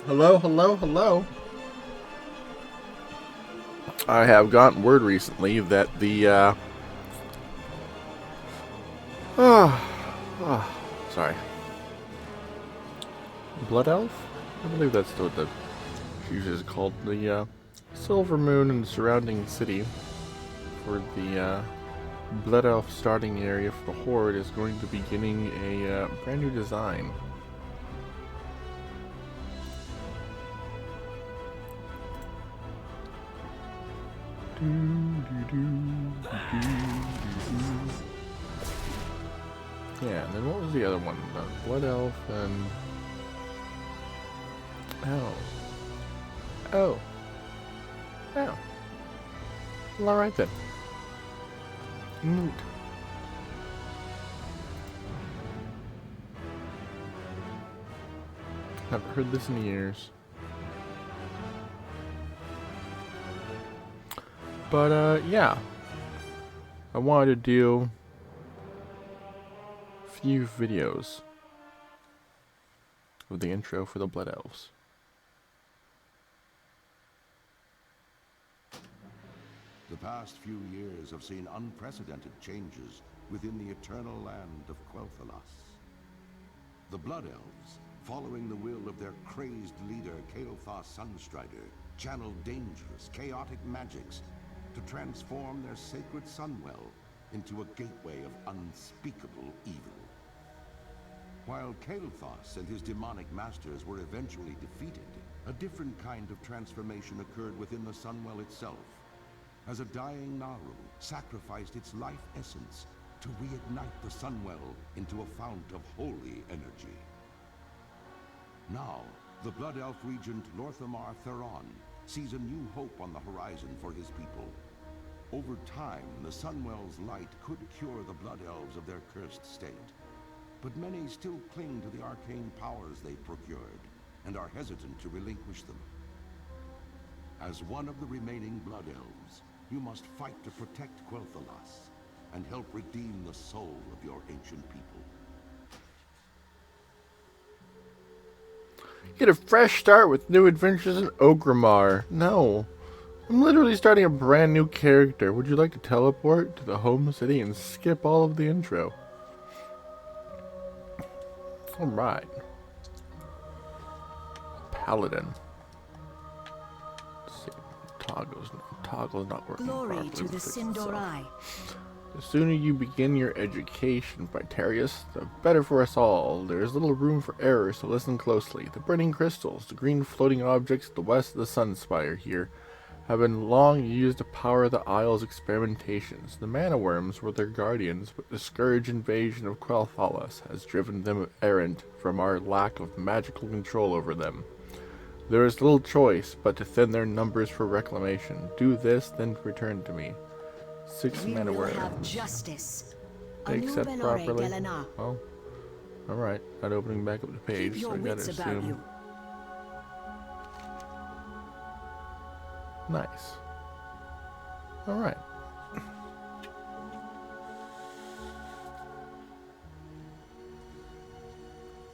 Hello, hello, hello. I have gotten word recently that the sorry, Blood Elf? I believe that's what the usually is called. The Silver Moon and surrounding city for the Blood Elf starting area for the Horde is going to be getting a brand new design. Yeah, and then what was the other one? Blood Elf and... Oh. Oh. Oh. Well, alright then. Neat. Haven't heard this in years. But, yeah. I wanted to do a few videos of the intro for the Blood Elves. The past few years have seen unprecedented changes within the eternal land of Quel'Thalas. The Blood Elves, following the will of their crazed leader Kael'thas Sunstrider, channeled dangerous, chaotic magics to transform their sacred Sunwell into a gateway of unspeakable evil. While Kael'thas and his demonic masters were eventually defeated, a different kind of transformation occurred within the Sunwell itself, as a dying Naru sacrificed its life essence to reignite the Sunwell into a fount of holy energy. Now, the Blood Elf regent Lorthamar Theron sees a new hope on the horizon for his people. Over time, the Sunwell's light could cure the Blood Elves of their cursed state, but many still cling to the arcane powers they procured and are hesitant to relinquish them. As one of the remaining Blood Elves, you must fight to protect Quel'Thalas and help redeem the soul of your ancient people. Get a fresh start with new adventures in Orgrimmar. No. I'm literally starting a brand new character. Would you like to teleport to the home city and skip all of the intro? Alright. Paladin. Let's see. Toggle's not working Glory properly. to the Sindorai. The sooner you begin your education, Vitarius, the better for us all. There is little room for error, so listen closely. The burning crystals, the green floating objects to the west of the Sunspire here, have been long used to power the Isle's experimentations. The mana worms were their guardians, but the scourge invasion of Quel'Thalas has driven them errant from our lack of magical control over them. There is little choice but to thin their numbers for reclamation. Do this, then return to me. 6 We mana will worms. have justice. They Anu accept Belore properly. Gelana. Well, alright. Not opening back up the page, Keep so your I gotta wits about assume. you. Nice. Alright.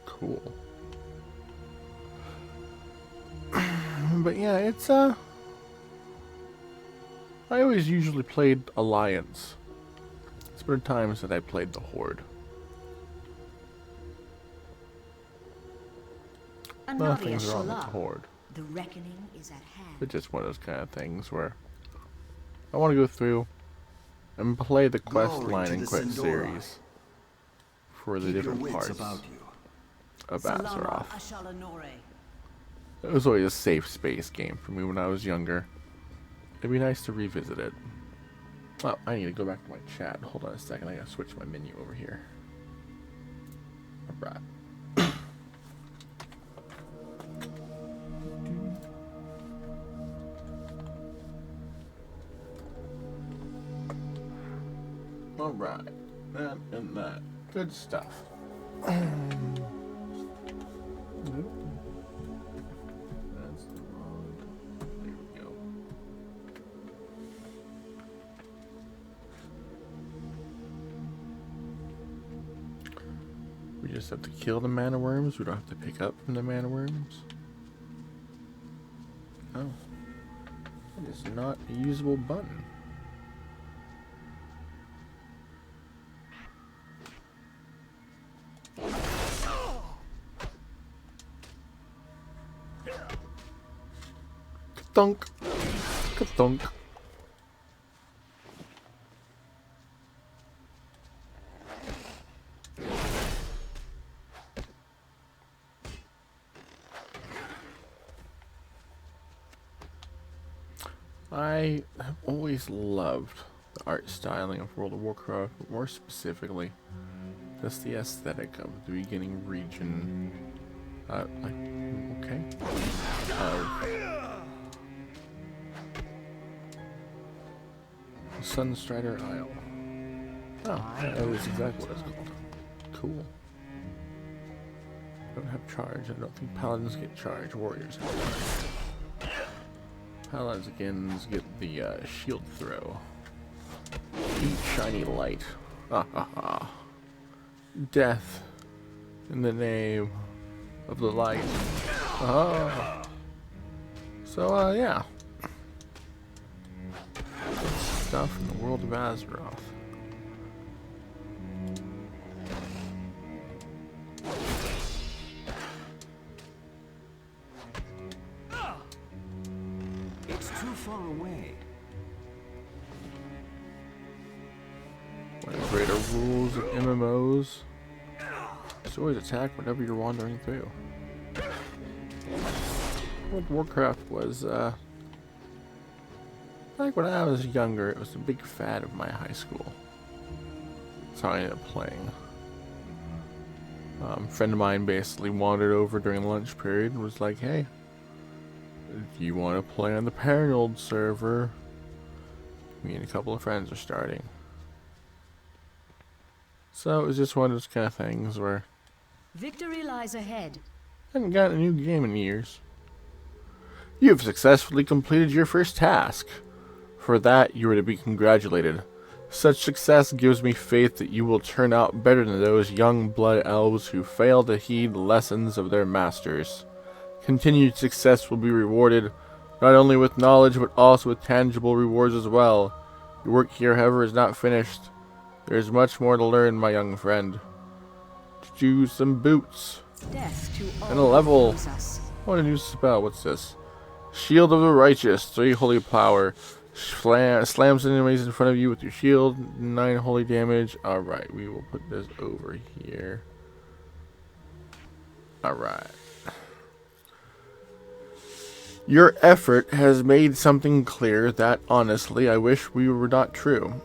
Cool. But yeah, it's I always usually played Alliance. It's been times that I played the Horde. Nothing's wrong with the Horde. The reckoning is at hand. It's just one of those kind of things where I want to go through and play the quest line and quest series for the different parts of Azeroth. It was always a safe space game for me when I was younger. It'd be nice to revisit it. Oh, I need to go back to my chat. Hold on a second. I gotta switch my menu over here. Alright. Alright. That and that. Good stuff. Nope. That's the wrong. There we go. We just have to kill the mana worms. We don't have to pick up from the mana worms. Oh. That is not a usable button. Ka-thunk. Ka-thunk. I have always loved the art styling of World of Warcraft, but more specifically, just the aesthetic of the beginning region. Okay. Sunstrider Isle. Oh, that is exactly what it's called. Cool. Don't have charge. I don't think paladins get charge. Warriors have charge. Paladins get the shield throw. Eat shiny light. Ha ha ha. Death in the name of the light. Ah. So, yeah. Good stuff in the world of Azeroth. It's too far away. One of the greater rules of MMOs. Just always attack whenever you're wandering through. World of Warcraft was, back when I was younger, it was a big fad of my high school. That's how I ended up playing. A friend of mine basically wandered over during lunch period and was like, hey, do you want to play on the Paranoid server? Me and a couple of friends are starting. So it was just one of those kind of things where Victory lies ahead. I hadn't gotten a new game in years. You have successfully completed your first task. For that, you are to be congratulated. Such success gives me faith that you will turn out better than those young blood elves who fail to heed the lessons of their masters. Continued success will be rewarded, not only with knowledge, but also with tangible rewards as well. Your work here, however, is not finished. There is much more to learn, my young friend. Choose some boots. Death to all And a level. who oppose us. What a new spell. What's this? Shield of the Righteous. 3 holy power. Slams enemies in front of you with your shield. 9 holy damage. Alright, we will put this over here. Alright. Your effort has made something clear that, honestly, I wish we were not true.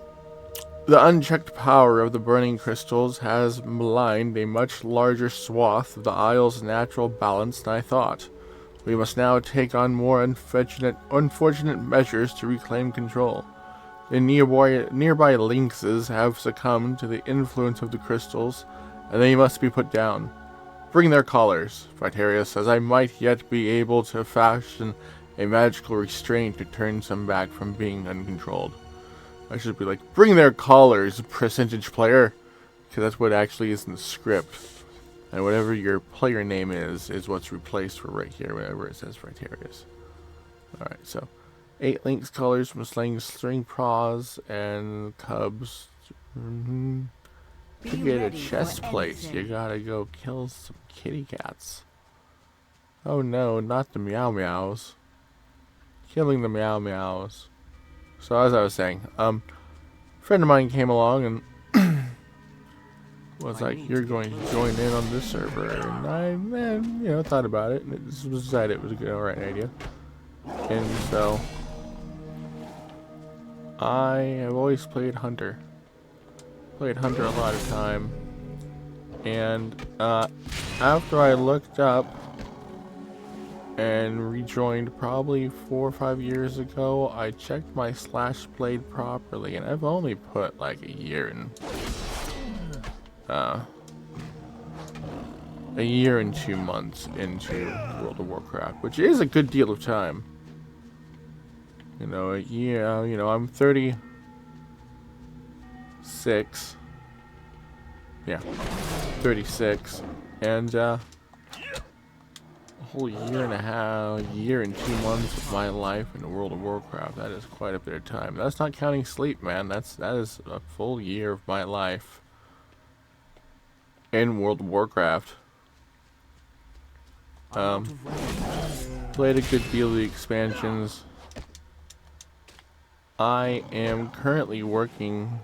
The unchecked power of the burning crystals has maligned a much larger swath of the Isle's natural balance than I thought. We must now take on more unfortunate measures to reclaim control. The nearby lynxes have succumbed to the influence of the crystals, and they must be put down. Bring their collars, Vitarius, as I might yet be able to fashion a magical restraint to turn some back from being uncontrolled. I should be like, bring their collars, percentage player, because that's what actually is in the script. And whatever your player name is what's replaced for right here, whenever it says Vitarius. Alright, so 8 lynx collars from slaying string praws and cubs. To get a chest plate, you gotta go kill some kitty cats. Oh no, not the meow meows. Killing the meow meows. So as I was saying, a friend of mine came along and was like, you're going to join in on this server. And I, thought about it and decided it was a good, alright idea. And so, I have always played Hunter. Played Hunter a lot of time. And, after I looked up and rejoined probably 4 or 5 years ago, I checked my slash played properly, and I've only put like a year and 2 months into World of Warcraft, which is a good deal of time. A year, I'm 36. Yeah, 36, and whole year and a half, year and 2 months of my life in World of Warcraft. That is quite a bit of time. That's not counting sleep, man. That is a full year of my life in World of Warcraft. Played a good deal of the expansions. I am currently working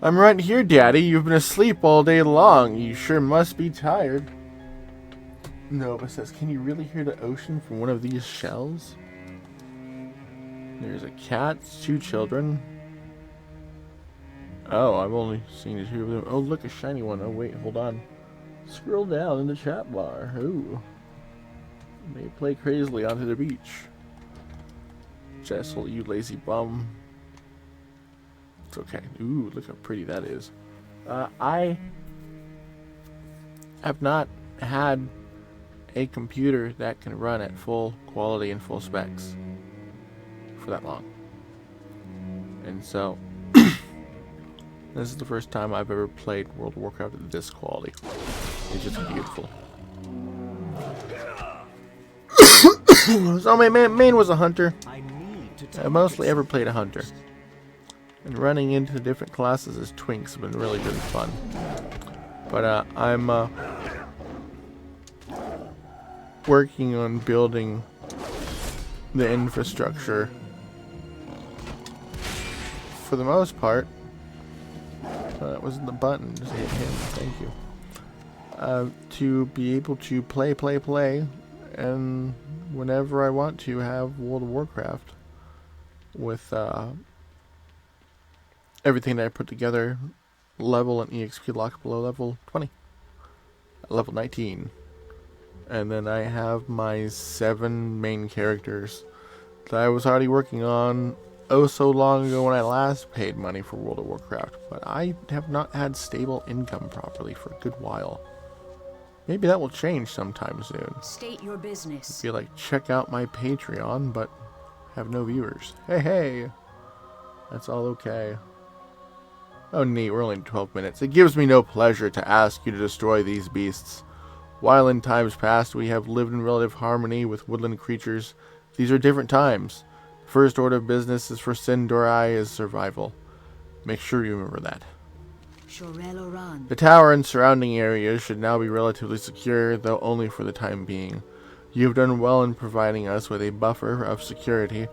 I'm right here, Daddy. You've been asleep all day long. You sure must be tired. Nova says, can you really hear the ocean from one of these shells? There's a cat, 2 children. Oh, I've only seen 2 of them. Oh, look, a shiny one. Oh, wait, hold on. Scroll down in the chat bar. Ooh. They play crazily onto the beach. Jessel, you lazy bum. It's okay. Ooh, look how pretty that is. I have not had a computer that can run at full quality and full specs for that long. And so, this is the first time I've ever played World of Warcraft at this quality. It's just beautiful. So my main was a hunter. I mostly ever played a hunter. And running into different classes as twinks have been really fun. But I'm working on building the infrastructure for the most part. That wasn't the button, just hit him, thank you. To be able to play, and whenever I want to have World of Warcraft with everything that I put together, level and EXP lock below level 20, level 19. And then I have my 7 main characters that I was already working on oh so long ago when I last paid money for World of Warcraft, but I have not had stable income properly for a good while. Maybe that will change sometime soon. State your business. I feel like check out my Patreon, but have no viewers. Hey, that's all okay. Oh neat, we're only 12 minutes. It gives me no pleasure to ask you to destroy these beasts. While in times past we have lived in relative harmony with woodland creatures, these are different times. The first order of business is for Sindorai is survival. Make sure you remember that. The tower and surrounding areas should now be relatively secure, though only for the time being. You have done well in providing us with a buffer of security,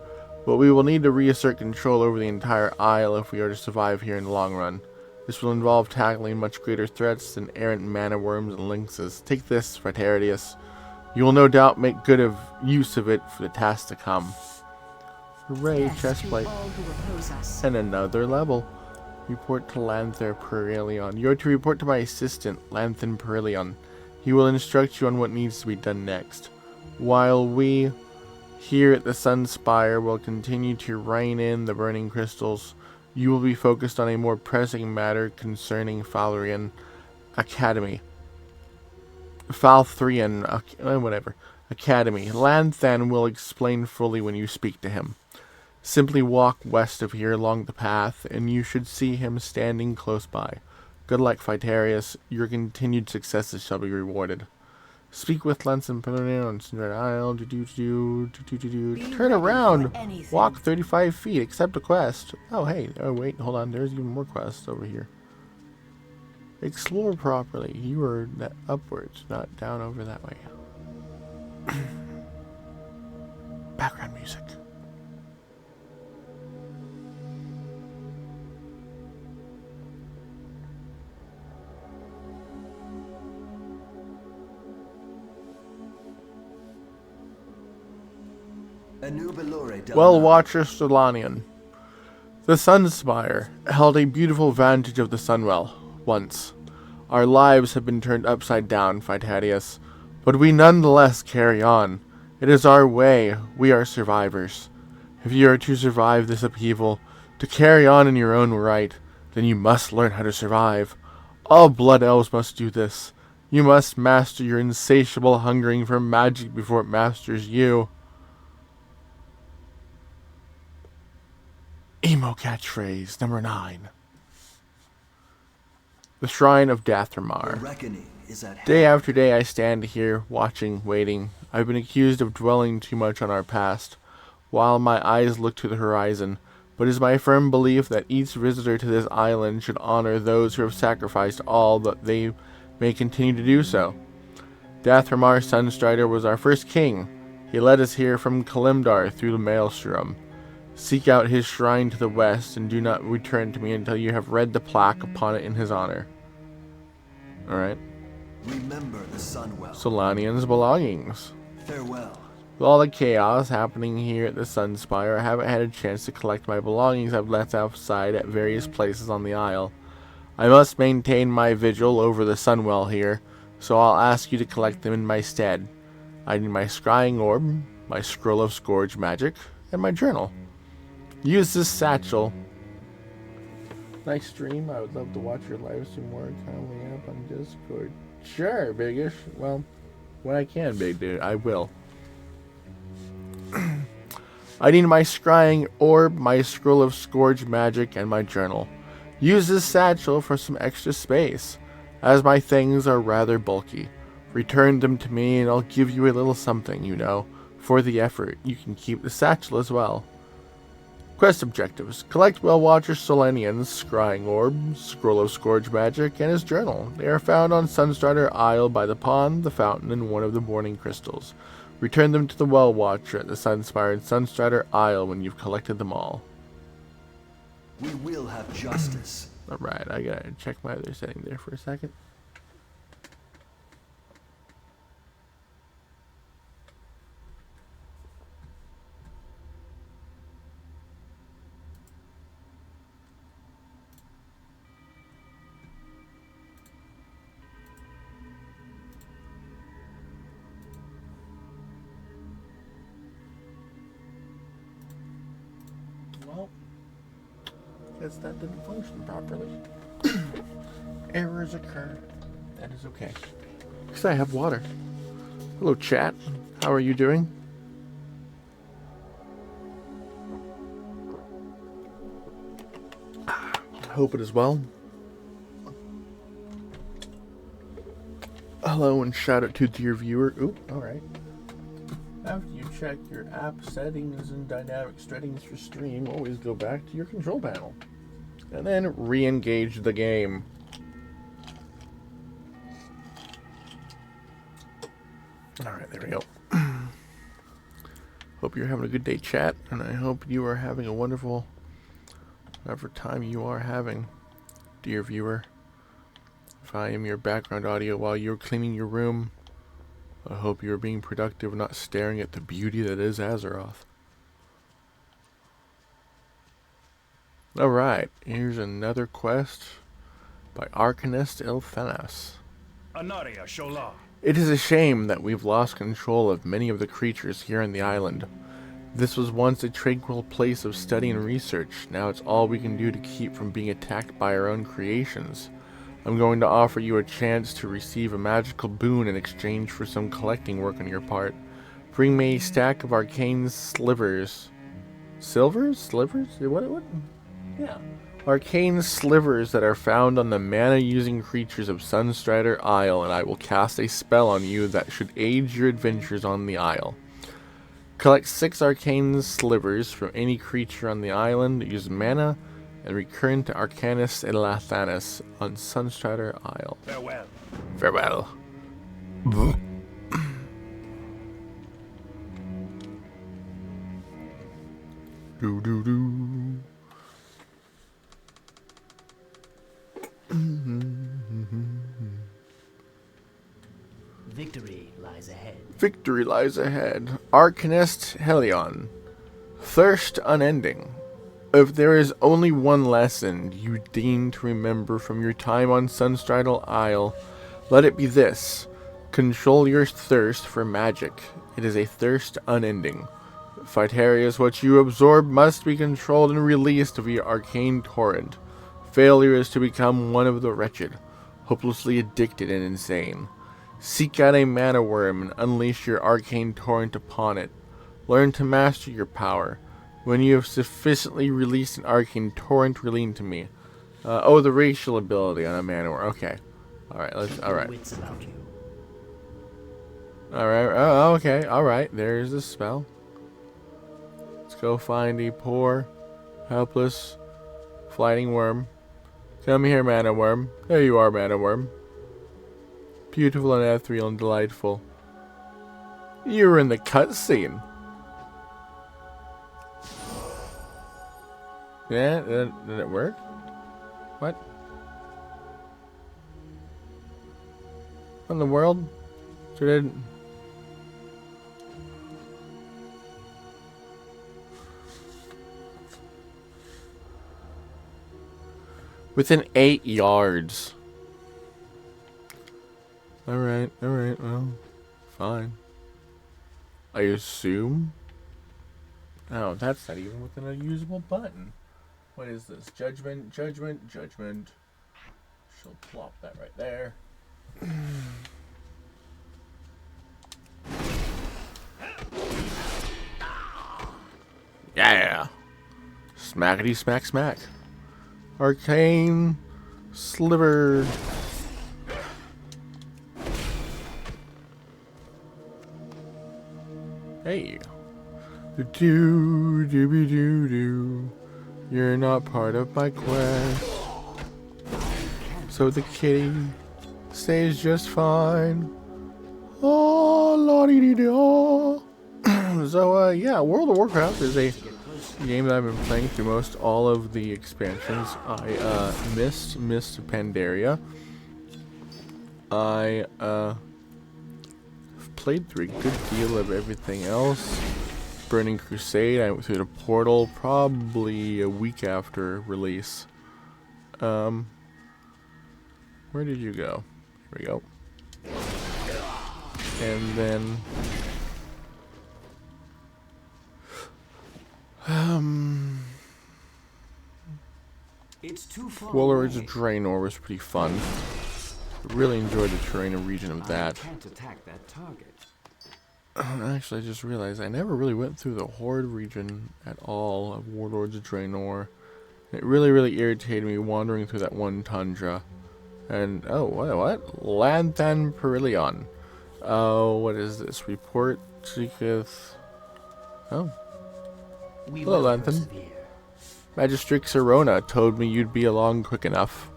but we will need to reassert control over the entire isle if we are to survive here in the long run. This will involve tackling much greater threats than errant mana worms and lynxes. Take this, Fratarius. You will no doubt make good use of it for the task to come. Hooray, chestplate. And another level. Report to Lanther Perilion. You are to report to my assistant, Lanthan Perilion. He will instruct you on what needs to be done next. While we, here at the Sunspire, will continue to rein in the burning crystals, you will be focused on a more pressing matter concerning Falthrian Academy. Academy. Lanthan will explain fully when you speak to him. Simply walk west of here along the path, and you should see him standing close by. Good luck, Phytarius. Your continued successes shall be rewarded. Speak with Lance and Pellerin on Sunstrider Isle. Turn around. Walk 35 feet. Accept a quest. Oh, hey. Oh, wait. Hold on. There's even more quests over here. Explore properly. You are upwards, not down over that way. Background music. Well, Watcher Solanian. The Sunspire held a beautiful vantage of the Sunwell, once. Our lives have been turned upside down, Phytadius, but we nonetheless carry on. It is our way. We are survivors. If you are to survive this upheaval, to carry on in your own right, then you must learn how to survive. All Blood Elves must do this. You must master your insatiable hungering for magic before it masters you. Emo catchphrase number 9. The Shrine of The Dathramar. reckoning is at hand. Day after day I stand here, watching, waiting. I've been accused of dwelling too much on our past, while my eyes look to the horizon. But it is my firm belief that each visitor to this island should honor those who have sacrificed all that they may continue to do so. Dathramar Sunstrider was our first king. He led us here from Kalimdar through the Maelstrom. Seek out his shrine to the west, and do not return to me until you have read the plaque upon it in his honor. Alright. Remember the Sunwell. Solanian's belongings. Farewell. With all the chaos happening here at the Sunspire, I haven't had a chance to collect my belongings I've left outside at various places on the Isle. I must maintain my vigil over the Sunwell here, so I'll ask you to collect them in my stead. I need my scrying orb, my scroll of scourge magic, and my journal. Use this satchel. Nice stream. I would love to watch your live stream more. Kindly up on Discord. Sure, Bigish. Well, when I can, Big Dude, I will. I need my scrying orb, my scroll of scourge magic, and my journal. Use this satchel for some extra space, as my things are rather bulky. Return them to me and I'll give you a little something, you know, for the effort. You can keep the satchel as well. Quest objectives. Collect Well-Watcher Solanian's scrying orb, scroll of scourge magic, and his journal. They are found on Sunstrider Isle by the pond, the fountain, and one of the morning crystals. Return them to the Well-Watcher at the Sunspire and Sunstrider Isle when you've collected them all. We will have justice. Alright, I gotta check my other setting there for a second. Well, guess that didn't function properly. Errors occur. That is okay. Because I have water. Hello, chat. How are you doing? I hope it is well. Hello and shout out to dear viewer. Oop, alright. After you check your app settings and dynamic settings for stream, always go back to your control panel. And then re-engage the game. Alright, there we go. Hope you're having a good day, chat, and I hope you are having a wonderful whatever time you are having, dear viewer. If I am your background audio while you're cleaning your room, I hope you're being productive and not staring at the beauty that is Azeroth. Alright, here's another quest by Arcanist Ilthanas. Anaria Shola. It is a shame that we've lost control of many of the creatures here on the island. This was once a tranquil place of study and research. Now it's all we can do to keep from being attacked by our own creations. I'm going to offer you a chance to receive a magical boon in exchange for some collecting work on your part. Bring me a stack of arcane slivers. Silvers? Slivers? What? Yeah. Arcane slivers that are found on the mana-using creatures of Sunstrider Isle, and I will cast a spell on you that should aid your adventures on the isle. Collect 6 arcane slivers from any creature on the island, use mana, and return to Arcanist Elathanis on Sunstrider Isle. Farewell. Farewell. Do do do. Victory lies ahead. Victory lies ahead. Arcanist Helion. Thirst unending. If there is only one lesson you deign to remember from your time on Sunstrider Isle, let it be this. Control your thirst for magic. It is a thirst unending. Vitarius, what you absorb must be controlled and released via arcane torrent. Failure is to become one of the wretched, hopelessly addicted and insane. Seek out a mana worm and unleash your arcane torrent upon it. Learn to master your power. When you have sufficiently released an arcane torrent, relent to me. Oh, the racial ability on a man-o-war. Okay. Alright, let's... Alright. Wits about you. Alright, oh, okay. Alright, there's the spell. Let's go find a poor, helpless, flying worm. Come here, man-o-worm. There you are, man-o-worm. Beautiful and ethereal and delightful. You were in the cutscene. Yeah, did it work? What? What in the world? So did... Within 8 yards. Alright, well, fine. I assume? Oh, that's not even within a usable button. What is this? Judgment, judgment, judgment. She'll plop that right there. Yeah! Smackety smack smack. Arcane sliver. Hey. Do. You're not part of my quest. So the kitty stays just fine. Oh, la-dee-dee-da. So, yeah, World of Warcraft is a game that I've been playing through most all of the expansions. I missed Pandaria. I played through a good deal of everything else. Burning Crusade, I went through the portal probably a week after release. Where did you go? Here we go. And then It's too far Warlords of away. Draenor was pretty fun. Really enjoyed the terrain and region of that. Can't attack that target. Actually, I just realized I never really went through the Horde region at all of Warlords of Draenor. It really irritated me wandering through that one tundra. And, oh, what? Lanthan Perillion. Oh, what is this? Report seeketh... Oh. We Hello, will Lanthan. persevere. Magistrix Arona told me you'd be along quick enough.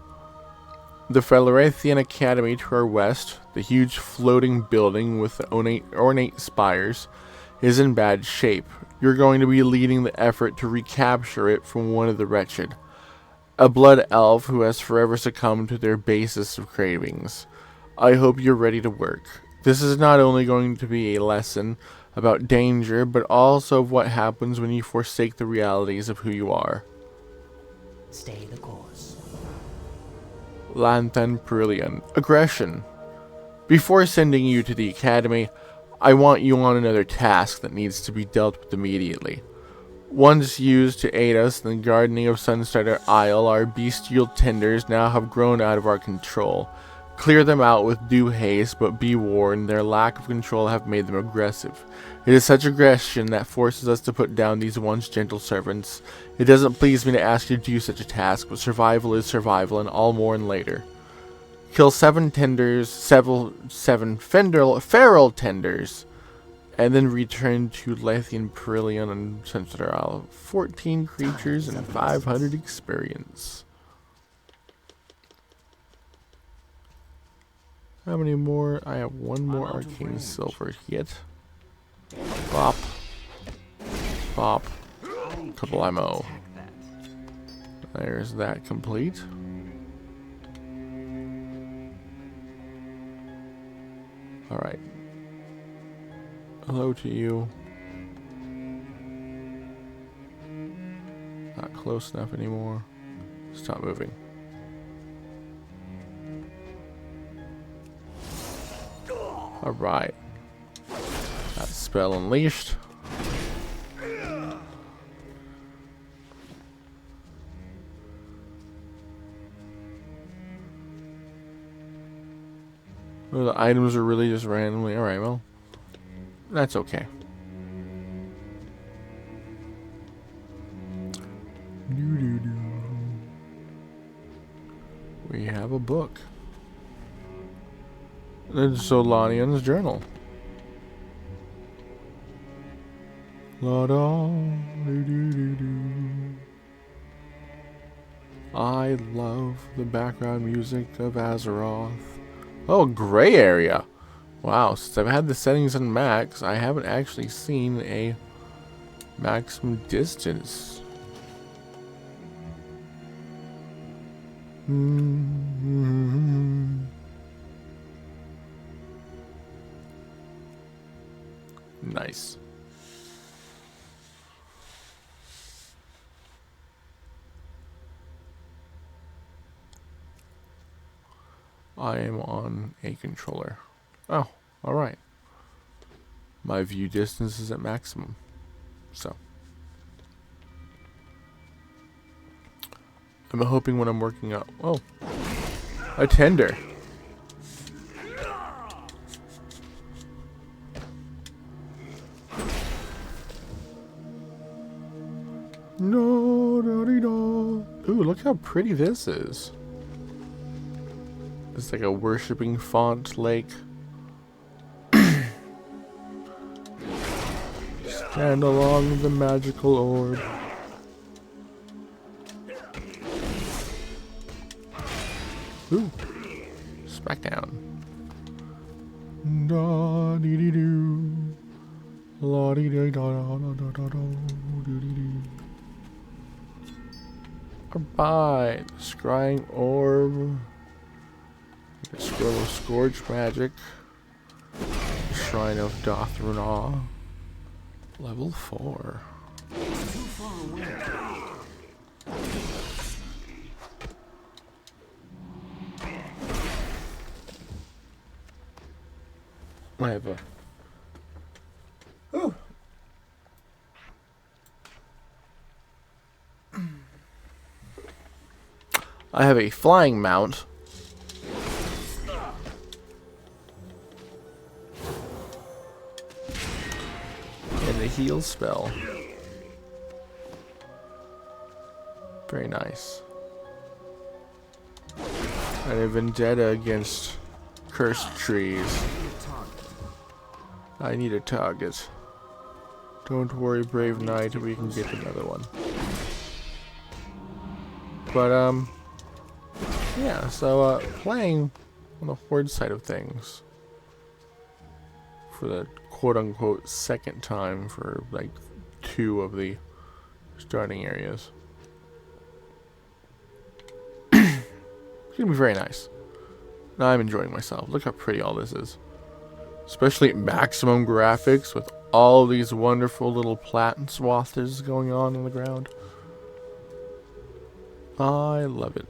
The Felrethian Academy to our west, the huge floating building with the ornate spires, is in bad shape. You're going to be leading the effort to recapture it from one of the wretched. A blood elf who has forever succumbed to their basest of cravings. I hope you're ready to work. This is not only going to be a lesson about danger, but also of what happens when you forsake the realities of who you are. Stay the course. Lanthan Perillion. Aggression. Before sending you to the academy, I want you on another task that needs to be dealt with immediately. Once used to aid us in the gardening of Sunstrider Isle, our bestial tenders now have grown out of our control. Clear them out with due haste, but be warned, their lack of control have made them aggressive. It is such aggression that forces us to put down these once gentle servants. It doesn't please me to ask you to do such a task, but survival is survival, and I'll mourn later. Kill 7 tenders, 7 feral tenders, and then return to Lethean Perillion and Sunstrider Isle. 14 creatures and 500 experience. How many more? I have one more arcane silver hit. Bop. Bop. Couple ammo. There's that complete. Alright. Hello to you. Not close enough anymore. Stop moving. Alright. That spell unleashed. Oh, the items are really just randomly. Alright, well. That's okay. We have a book. It's Solanian's journal. La da doo doo doo doo. I love the background music of Azeroth. Oh, gray area. Wow, since I've had the settings on max, I haven't actually seen a maximum distance. Nice. I am on a controller. Oh, alright. My view distance is at maximum. So. I'm hoping when I'm working out. Oh. A tender. No, da -dee -da. Ooh, look how pretty this is. It's like a worshipping font lake. Stand along the magical orb. Ooh. Smackdown. Da dee dee doo. La dee dee da da da da da doo dee dee. Alright. Scrying orb. Scroll of Scourge Magic. Shrine of Dothruna. Level 4. It's too far away. I have a... Ooh. I have a flying mount. And a heal spell. Very nice. And a vendetta against cursed trees. I need a target. Don't worry, brave knight, we can get another one. But, yeah, so, playing on the Horde side of things for the quote-unquote second time for, like, 2 of the starting areas. It's gonna be very nice. Now I'm enjoying myself. Look how pretty all this is. Especially at maximum graphics with all these wonderful little plant swaths going on the ground. I love it.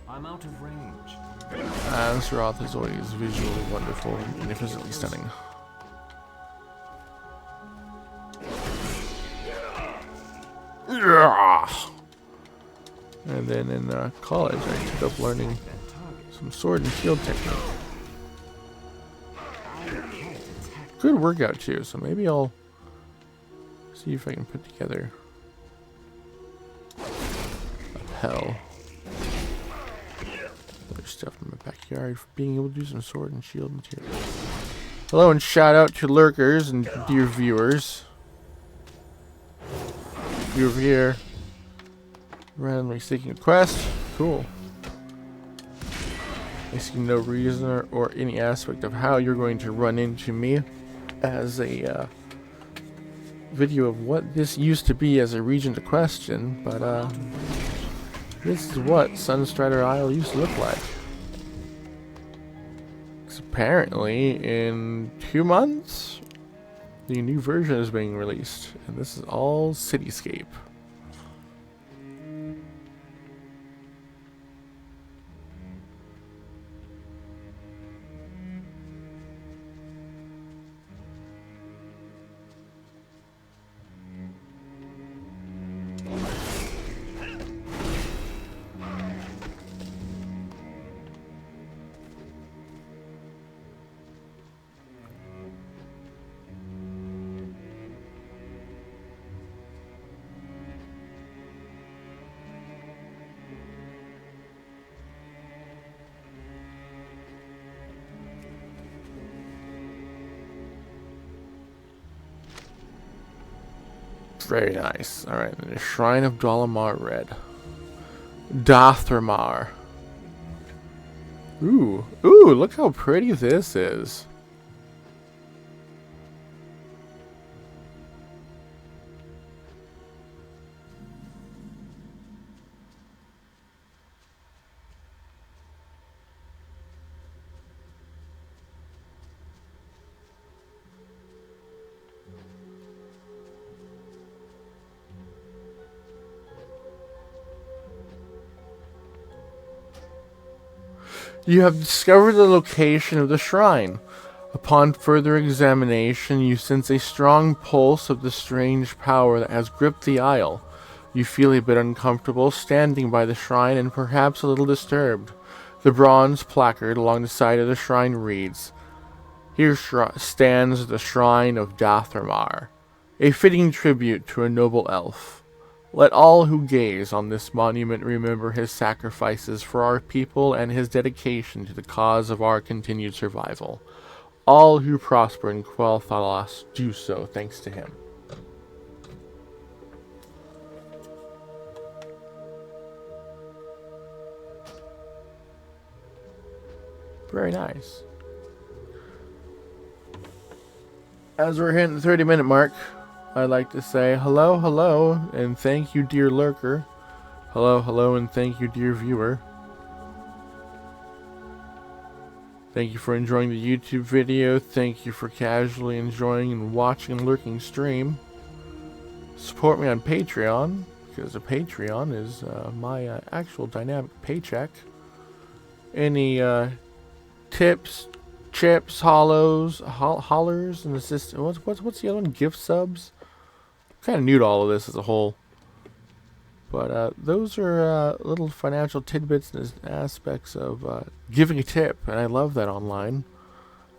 I'm out of range. Azeroth is always visually wonderful and magnificently stunning. And then in college I ended up learning some sword and shield technique. Good workout too, so maybe I'll see if I can put together a hell. Other stuff in my backyard for being able to do some sword and shield material. Hello and shout out to lurkers and dear viewers. You over here randomly seeking a quest. Cool. I see no reason or any aspect of how you're going to run into me as a video of what this used to be as a region to question, but this is what Sunstrider Isle used to look like. 'Cause apparently in 2 months the new version is being released, and this is all cityscape. Very nice. Alright, the Shrine of Dalamar Red. Dathramar. Ooh. Ooh, look how pretty this is. You have discovered the location of the shrine. Upon further examination, you sense a strong pulse of the strange power that has gripped the isle. You feel a bit uncomfortable standing by the shrine and perhaps a little disturbed. The bronze placard along the side of the shrine reads, "Here stands the shrine of Dathramar, a fitting tribute to a noble elf. Let all who gaze on this monument remember his sacrifices for our people and his dedication to the cause of our continued survival. All who prosper in Quel'Thalas do so thanks to him." Very nice. As we're hitting the 30-minute mark, I'd like to say hello, hello, and thank you, dear lurker. Hello, hello, and thank you, dear viewer. Thank you for enjoying the YouTube video. Thank you for casually enjoying and watching and lurking stream. Support me on Patreon, because a Patreon is my actual dynamic paycheck. Any tips, chips, hollers, and assist. What's the other one? Gift subs. Kind of new to all of this as a whole, but those are little financial tidbits and aspects of giving a tip, and I love that online.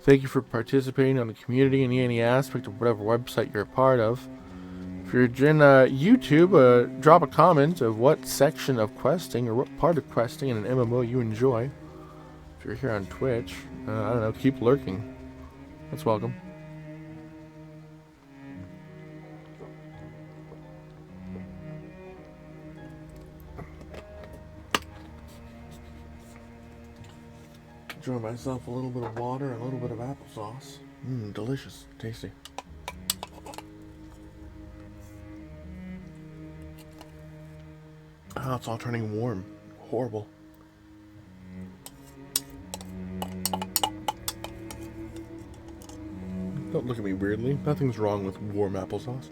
Thank you for participating on the community in any aspect of whatever website you're a part of. If you're in YouTube, drop a comment of what section of questing or what part of questing in an MMO you enjoy. If you're here on Twitch, I don't know, keep lurking. That's welcome. Enjoy myself a little bit of water and a little bit of applesauce. Delicious. Tasty. Oh, it's all turning warm. Horrible. Don't look at me weirdly. Nothing's wrong with warm applesauce.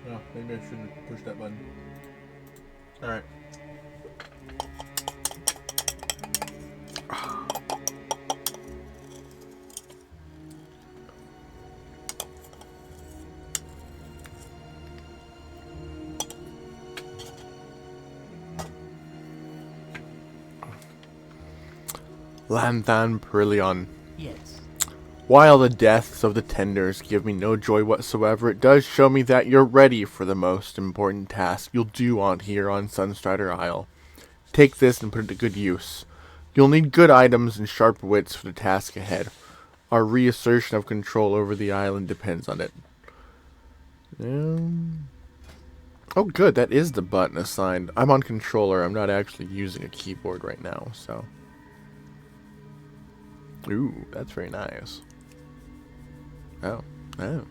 Oh, maybe I shouldn't push that button. Alright. Lanthan Perillion. Yes. While the deaths of the tenders give me no joy whatsoever, it does show me that you're ready for the most important task you'll do on here on Sunstrider Isle. Take this and put it to good use. You'll need good items and sharp wits for the task ahead. Our reassertion of control over the island depends on it. Oh good, that is the button assigned. I'm on controller, I'm not actually using a keyboard right now, so... Ooh, that's very nice. Oh. I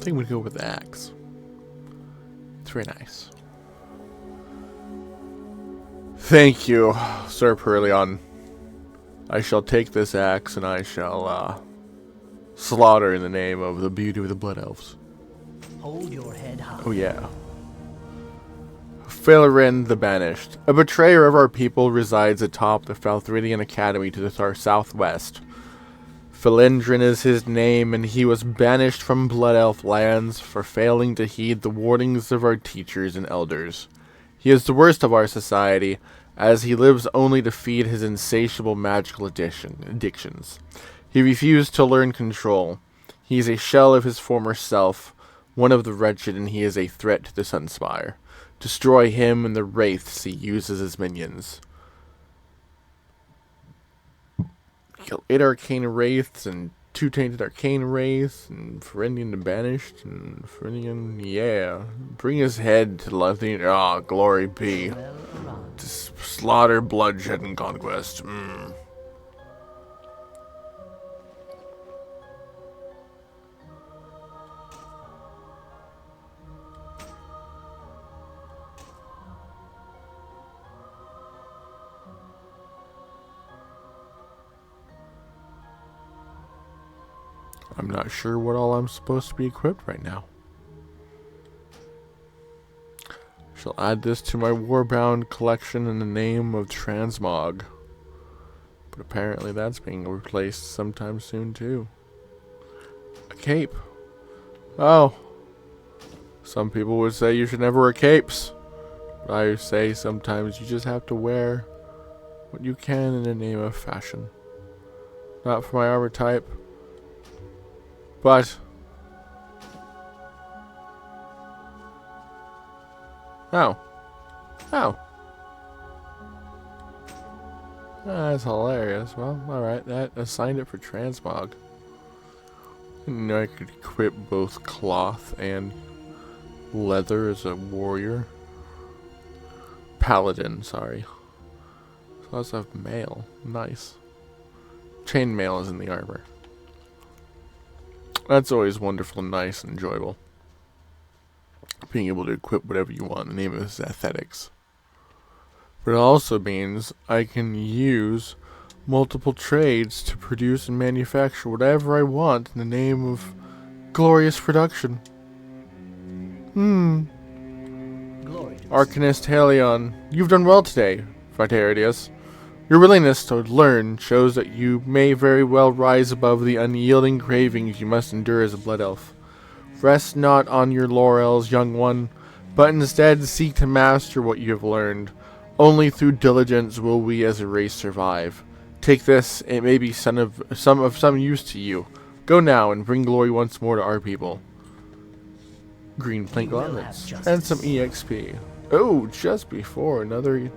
think we'd go with the axe. It's very nice. Thank you, Sir Perillion. I shall take this axe and I shall slaughter in the name of the beauty of the Blood Elves. Hold your head high. Oh yeah. Phalerin the Banished. A betrayer of our people resides atop the Falthridian Academy to the southwest. Philendrin is his name, and he was banished from Blood Elf lands for failing to heed the warnings of our teachers and elders. He is the worst of our society, as he lives only to feed his insatiable magical addictions. He refused to learn control. He is a shell of his former self, one of the wretched, and he is a threat to the Sunspire. Destroy him and the wraiths he uses as minions. Kill 8 arcane wraiths and 2 tainted arcane wraiths, and Ferendian the Banished, and Ferendian, yeah. Bring his head to Lethine. Ah, glory be. Well around. To slaughter, bloodshed, and conquest. I'm not sure what all I'm supposed to be equipped right now. Shall add this to my Warbound collection in the name of Transmog. But apparently that's being replaced sometime soon too. A cape. Oh. Some people would say you should never wear capes. But I say sometimes you just have to wear what you can in the name of fashion. Not for my armor type. But oh. That's hilarious. Well, alright, that assigned it for transmog. Didn't know I could equip both cloth and leather as a warrior. Paladin, sorry. So I also have mail. Nice. Chainmail is in the armor. That's always wonderful and nice and enjoyable. Being able to equip whatever you want in the name of this aesthetics. But it also means I can use multiple trades to produce and manufacture whatever I want in the name of glorious production. Glory to Arcanist Helion, you've done well today, Vitaridius. Your willingness to learn shows that you may very well rise above the unyielding cravings you must endure as a blood elf. Rest not on your laurels, young one, but instead seek to master what you have learned. Only through diligence will we as a race survive. Take this, it may be of some use to you. Go now and bring glory once more to our people. Green plank We will have garments justice. and some EXP. Oh, just before another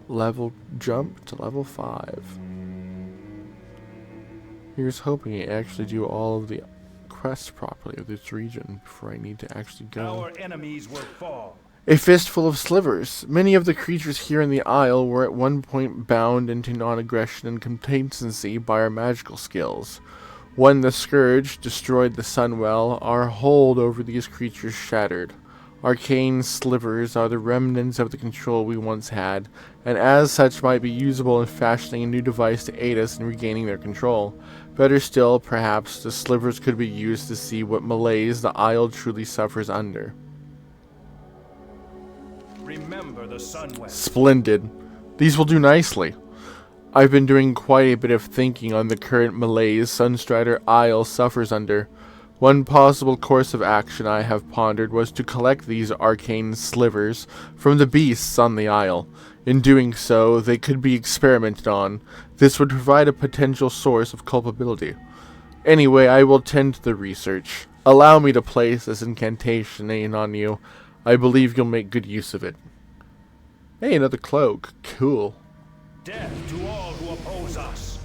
level jump to level 5. Here's hoping I actually do all of the quests properly of this region before I need to actually go. Our enemies will fall. A fistful of slivers. Many of the creatures here in the Isle were at one point bound into non-aggression and complacency by our magical skills. When the Scourge destroyed the Sunwell, our hold over these creatures shattered. Arcane slivers are the remnants of the control we once had, and as such might be usable in fashioning a new device to aid us in regaining their control. Better still, perhaps, the slivers could be used to see what malaise the Isle truly suffers under. Remember the Sunwell. Splendid. These will do nicely. I've been doing quite a bit of thinking on the current malaise Sunstrider Isle suffers under. One possible course of action I have pondered was to collect these arcane slivers from the beasts on the Isle. In doing so, they could be experimented on. This would provide a potential source of culpability. Anyway, I will tend to the research. Allow me to place this incantation in on you. I believe you'll make good use of it. Hey, another cloak. Cool. Death to all who oppose us.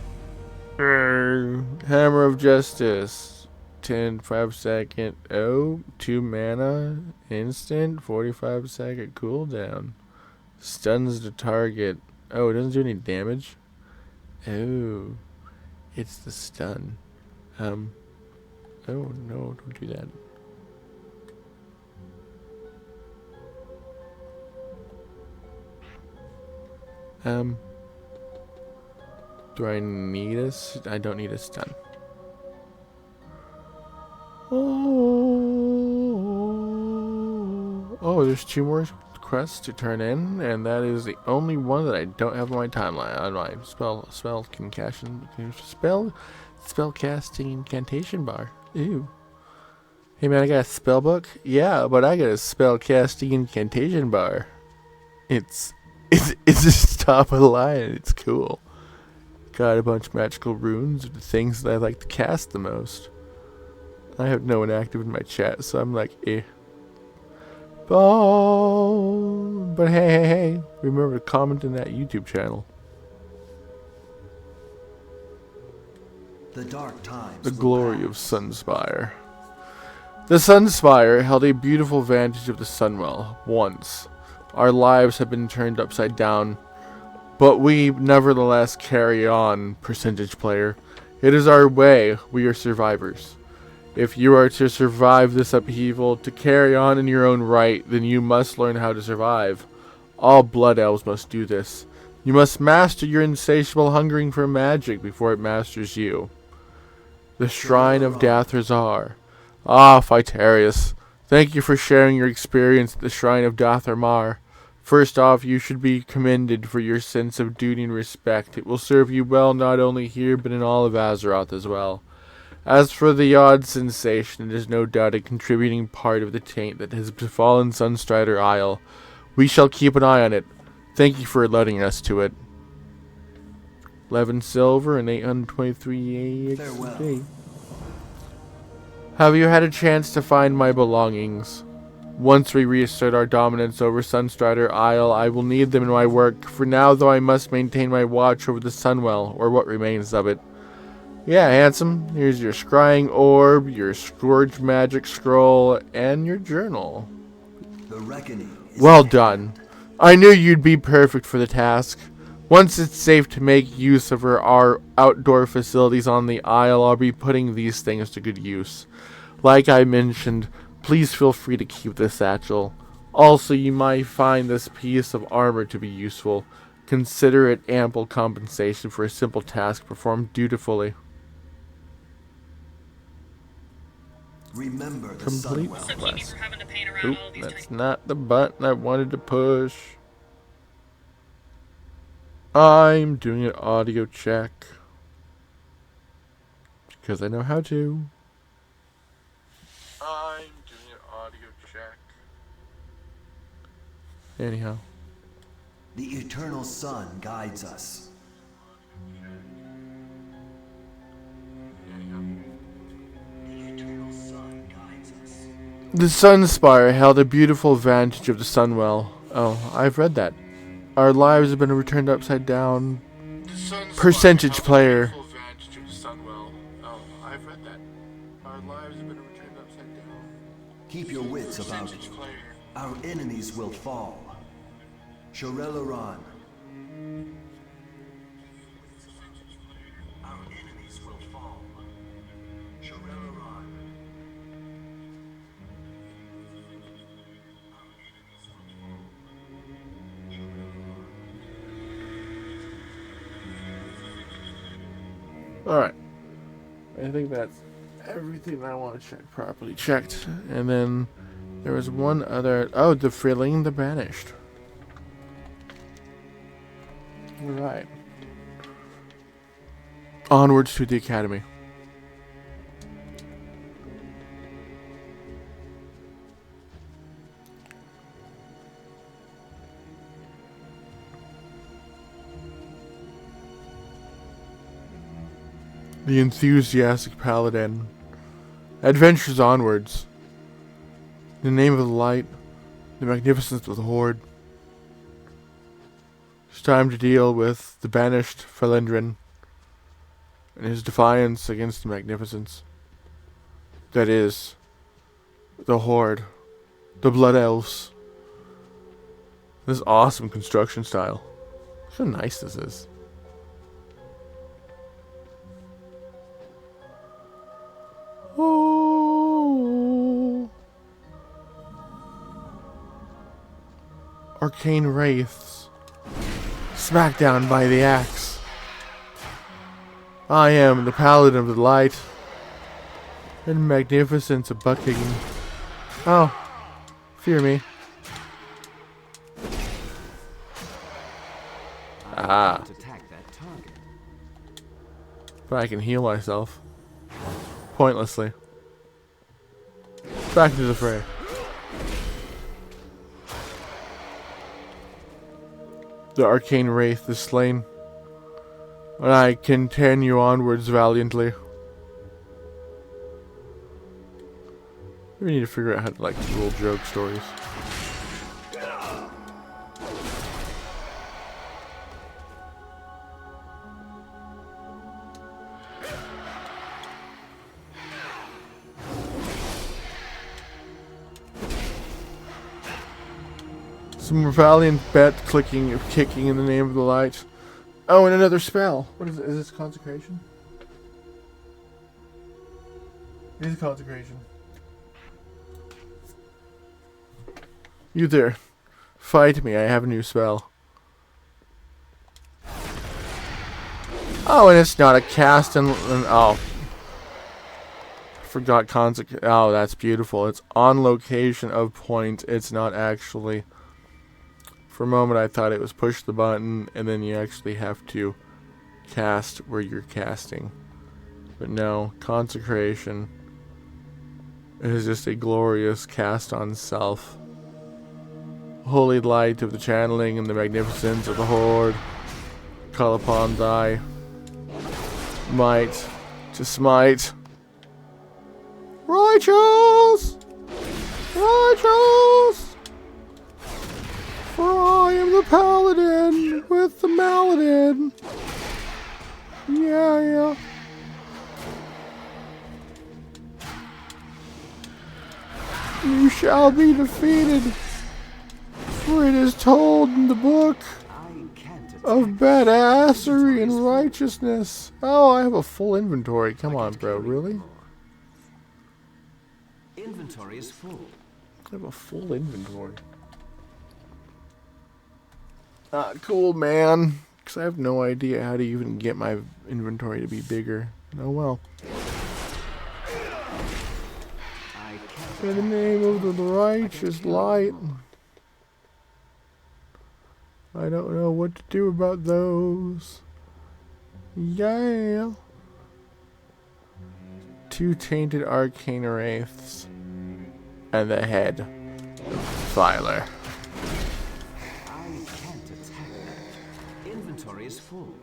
Hammer of Justice. 5-second. Oh, 2 mana. Instant. 45-second cooldown. Stuns the target. Oh, it doesn't do any damage. Oh. It's the stun. Oh, no, don't do that. Do I need a I don't need a stun. Oh, there's 2 more quests to turn in, and that is the only one that I don't have on my timeline. On my spell casting incantation bar. Ew. Hey man, I got a spell book? Yeah, but I got a spell casting incantation bar. It's just top of the line. It's cool. Got a bunch of magical runes of the things that I like to cast the most. I have no one active in my chat, so I'm like, eh. But hey, remember to comment in that YouTube channel. The dark times The will glory of pass. Sunspire. The Sunspire held a beautiful vantage of the Sunwell once. Our lives have been turned upside down, but we nevertheless carry on, percentage player. It is our way, we are survivors. If you are to survive this upheaval, to carry on in your own right, then you must learn how to survive. All Blood Elves must do this. You must master your insatiable hungering for magic before it masters you. The Shrine of Dathrazar. Ah, Phytarius. Thank you for sharing your experience at the Shrine of Dathramar. First off, you should be commended for your sense of duty and respect. It will serve you well not only here, but in all of Azeroth as well. As for the odd sensation, it is no doubt a contributing part of the taint that has befallen Sunstrider Isle. We shall keep an eye on it. Thank you for alerting us to it. 11 silver and 823 Farewell. XP. Have you had a chance to find my belongings? Once we reassert our dominance over Sunstrider Isle, I will need them in my work. For now, though, I must maintain my watch over the Sunwell, or what remains of it. Yeah, handsome. Here's your scrying orb, your storage magic scroll, and your journal. The reckoning is Well at done. hand. I knew you'd be perfect for the task. Once it's safe to make use of our outdoor facilities on the Isle, I'll be putting these things to good use. Like I mentioned, please feel free to keep this satchel. Also, you might find this piece of armor to be useful. Consider it ample compensation for a simple task performed dutifully. Remember the Complete Sunwell. quest. Oop, that's not the button I wanted to push. I'm doing an audio check. Because I know how to. I'm doing an audio check. Anyhow. The eternal sun guides us. The eternal sun guides us. The Sunspire held a beautiful vantage of the Sunwell. Oh, I've read that. Our lives have been returned upside down. Percentage player. Keep your wits about you. Our enemies will fall. Shorelaran. Our enemies will fall. Shorelaran. Alright. I think that's everything I want to check properly checked. And then there was one other. Oh, the Frilling the Banished. Alright. Onwards to the Academy. The enthusiastic paladin. Adventures onwards. In the name of the light, the magnificence of the horde. It's time to deal with the banished Felendrin and his defiance against the magnificence. That is, the horde, the blood elves. This awesome construction style. Look how nice this is. Oh. Arcane wraiths. Smackdown by the axe. I am the paladin of the light. And magnificence of butt kicking. Oh. Fear me. Ah. To attack that target. But I can heal myself. Pointlessly. Back into the fray. The arcane wraith is slain, and I continue onwards valiantly. We need to figure out how to like roll joke stories. Some more valiant bet clicking, kicking in the name of the light. Oh, and another spell. What is it? Is this consecration? It is consecration. You there. Fight me. I have a new spell. Oh, and it's not a cast and oh. Forgot consecration. Oh, that's beautiful. It's on location of point. It's not actually. For a moment I thought it was push the button and then you actually have to cast where you're casting. But no, consecration is just a glorious cast on self. Holy light of the channeling and the magnificence of the horde, call upon thy might to smite. Righteous! Righteous! For I am the paladin with the maladin. Yeah. You shall be defeated, for it is told in the book of badassery and righteousness. Oh, I have a full inventory. Come on, bro. Really? Inventory is full. I have a full inventory. Cool, man. Because I have no idea how to even get my inventory to be bigger. Oh well. In the name of the righteous light. I don't know what to do about those. Yeah. 2 tainted arcane wraiths. And the head of Filer. Is full.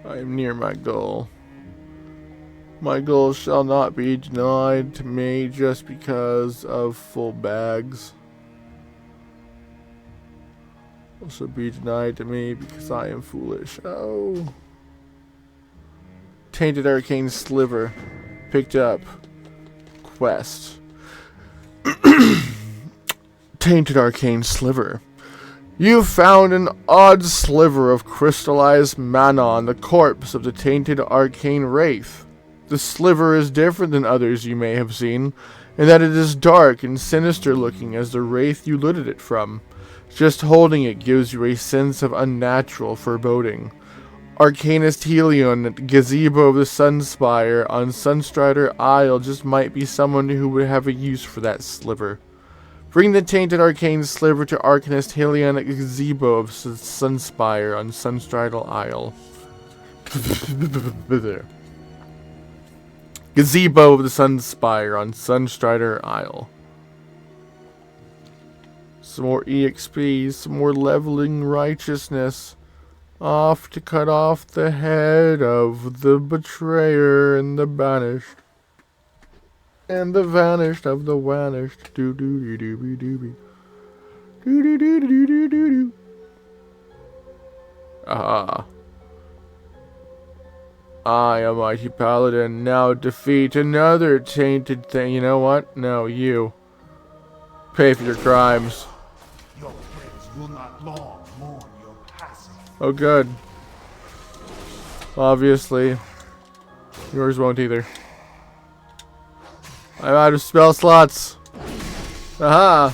I am near my goal. My goal shall not be denied to me just because of full bags. Also be denied to me because I am foolish. Oh. Tainted arcane sliver. Picked up. Quest. Tainted arcane sliver. You found an odd sliver of crystallized mana on the corpse of the tainted arcane wraith. The sliver is different than others you may have seen, in that it is dark and sinister looking as the wraith you looted it from. Just holding it gives you a sense of unnatural foreboding. Arcanist Helion at Gazebo of the Sunspire on Sunstrider Isle just might be someone who would have a use for that sliver. Bring the tainted arcane sliver to Arcanist Helion at Gazebo of Sunspire on Sunstrider Isle. There. Gazebo of the Sunspire on Sunstrider Isle. Some more EXP, some more leveling righteousness. Off to cut off the head of the betrayer and the banished. And the vanished of the vanished. Do do do do do do. Do do do do do do do. Ah. I, a mighty paladin, now defeat another tainted thing. You know what? No, you. Pay for your crimes. Your friends will not long mourn your passing. Oh, good. Obviously. Yours won't either. I'm out of spell slots. Aha!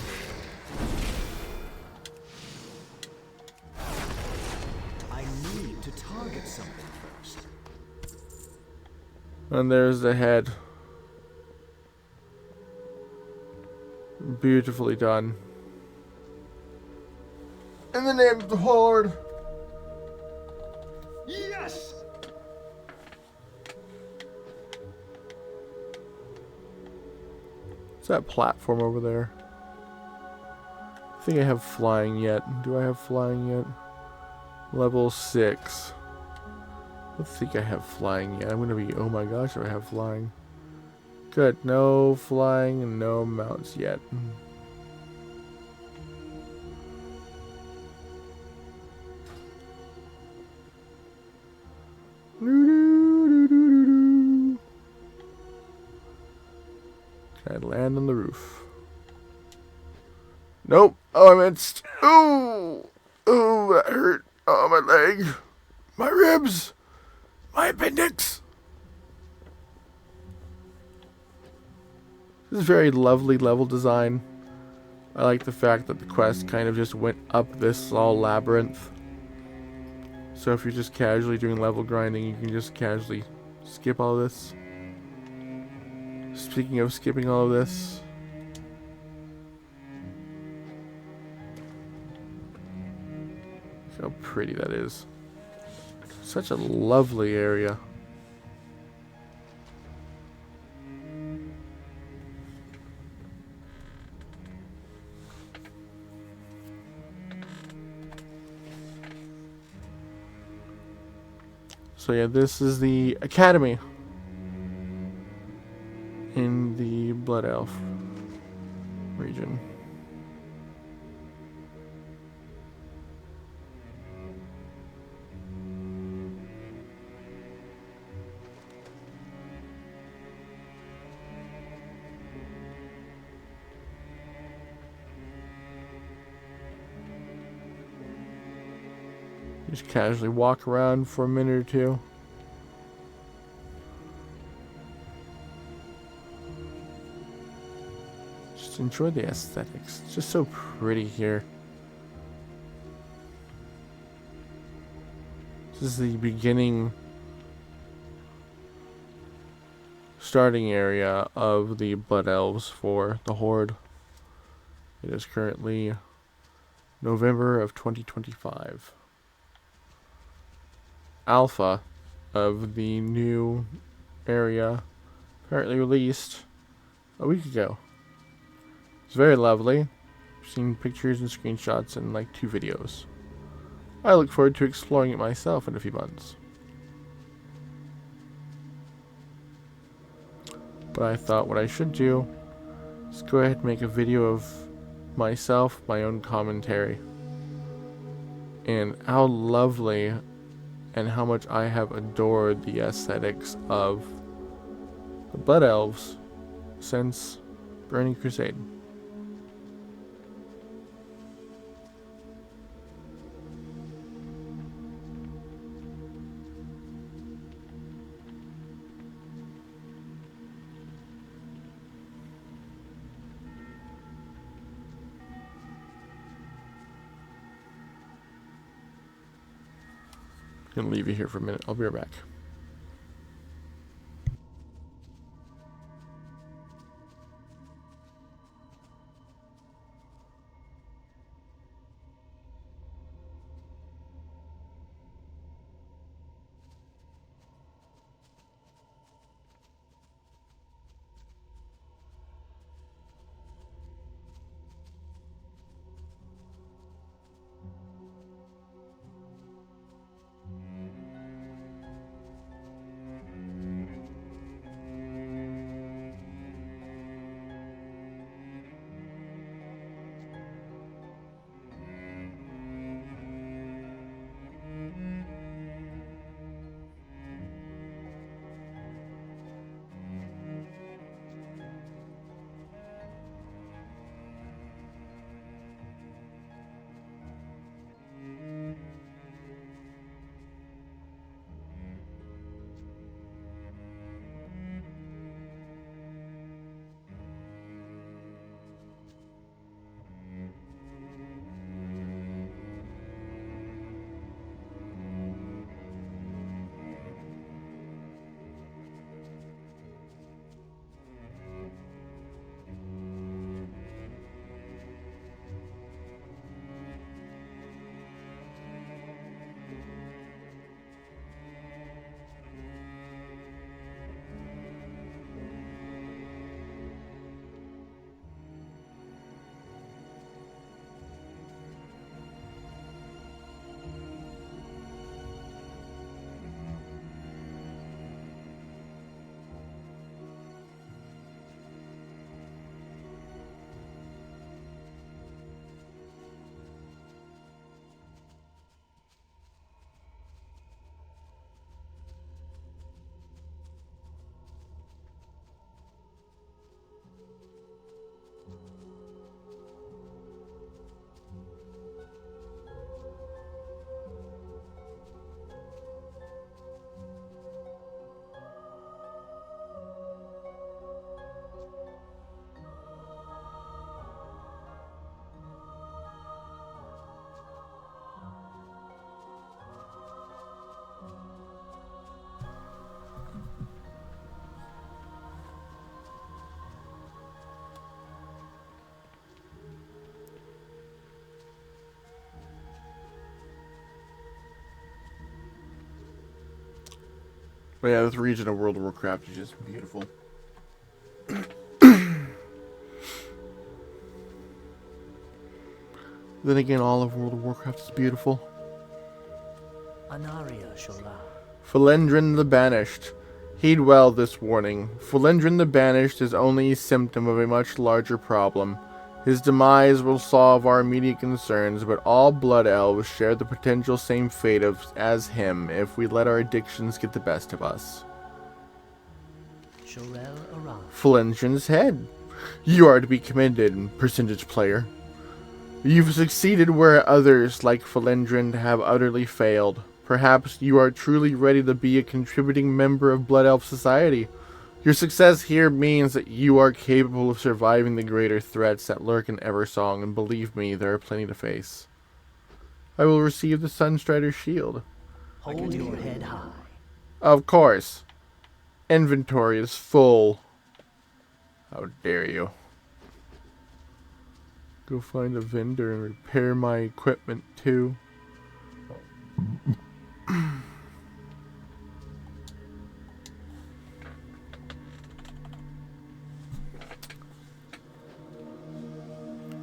I need to target something first. And there's the head. Beautifully done. In the name of the Horde. Yes! What's that platform over there? I think I have flying yet. Do I have flying yet? Level 6. don't think I have flying yet. I'm gonna be, oh my gosh, if I have flying. Good, no flying and no mounts yet. Can I land on the roof? Nope. Oh, I missed. Ooh. Ooh, that hurt. Oh, my leg. My ribs. My appendix. This is very lovely level design. I like the fact that the quest kind of just went up this small labyrinth. So if you're just casually doing level grinding, you can just casually skip all of this. Speaking of skipping all of this, look how pretty that is. Such a lovely area. So yeah, this is the academy in the Blood Elf region. Just casually walk around for a minute or two. Just enjoy the aesthetics. It's just so pretty here. This is the beginning, starting area of the Blood Elves for the Horde. It is currently November of 2025. Alpha of the new area apparently released a week ago. It's very lovely. I've seen pictures and screenshots and like 2 videos. I look forward to exploring it myself in a few months. But I thought what I should do is go ahead and make a video of myself, my own commentary, and how lovely and how much I have adored the aesthetics of the Blood Elves since Burning Crusade. I'm gonna leave you here for a minute. I'll be right back. But yeah, this region of World of Warcraft is just beautiful. Then again, all of World of Warcraft is beautiful. Anaria Shola. Felendrin the Banished. Heed well this warning. Felendrin the Banished is only a symptom of a much larger problem. His demise will solve our immediate concerns, but all Blood Elves share the potential same fate as him if we let our addictions get the best of us. Shorel Aran. Felendrin's head. You are to be commended, percentage player. You've succeeded where others, like Felendrin, have utterly failed. Perhaps you are truly ready to be a contributing member of Blood Elf society. Your success here means that you are capable of surviving the greater threats that lurk in Eversong, and believe me, there are plenty to face. I will receive the Sunstrider shield. Hold your head high. Of course. Inventory is full. How dare you. Go find a vendor and repair my equipment too.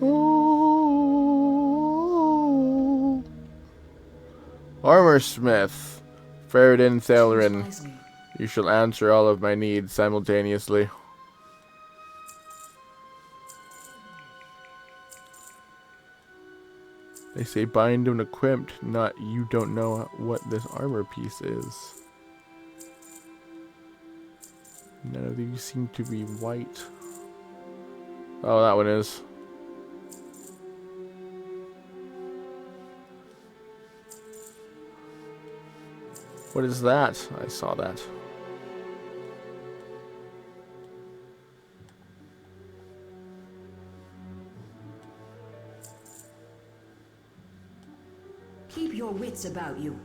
Oh. Armor Smith, Faradin Thalerin, you shall answer all of my needs simultaneously. They say bind and equipped, not you don't know what this armor piece is. None of these seem to be white. Oh, that one is. What is that? I saw that. Keep your wits about you.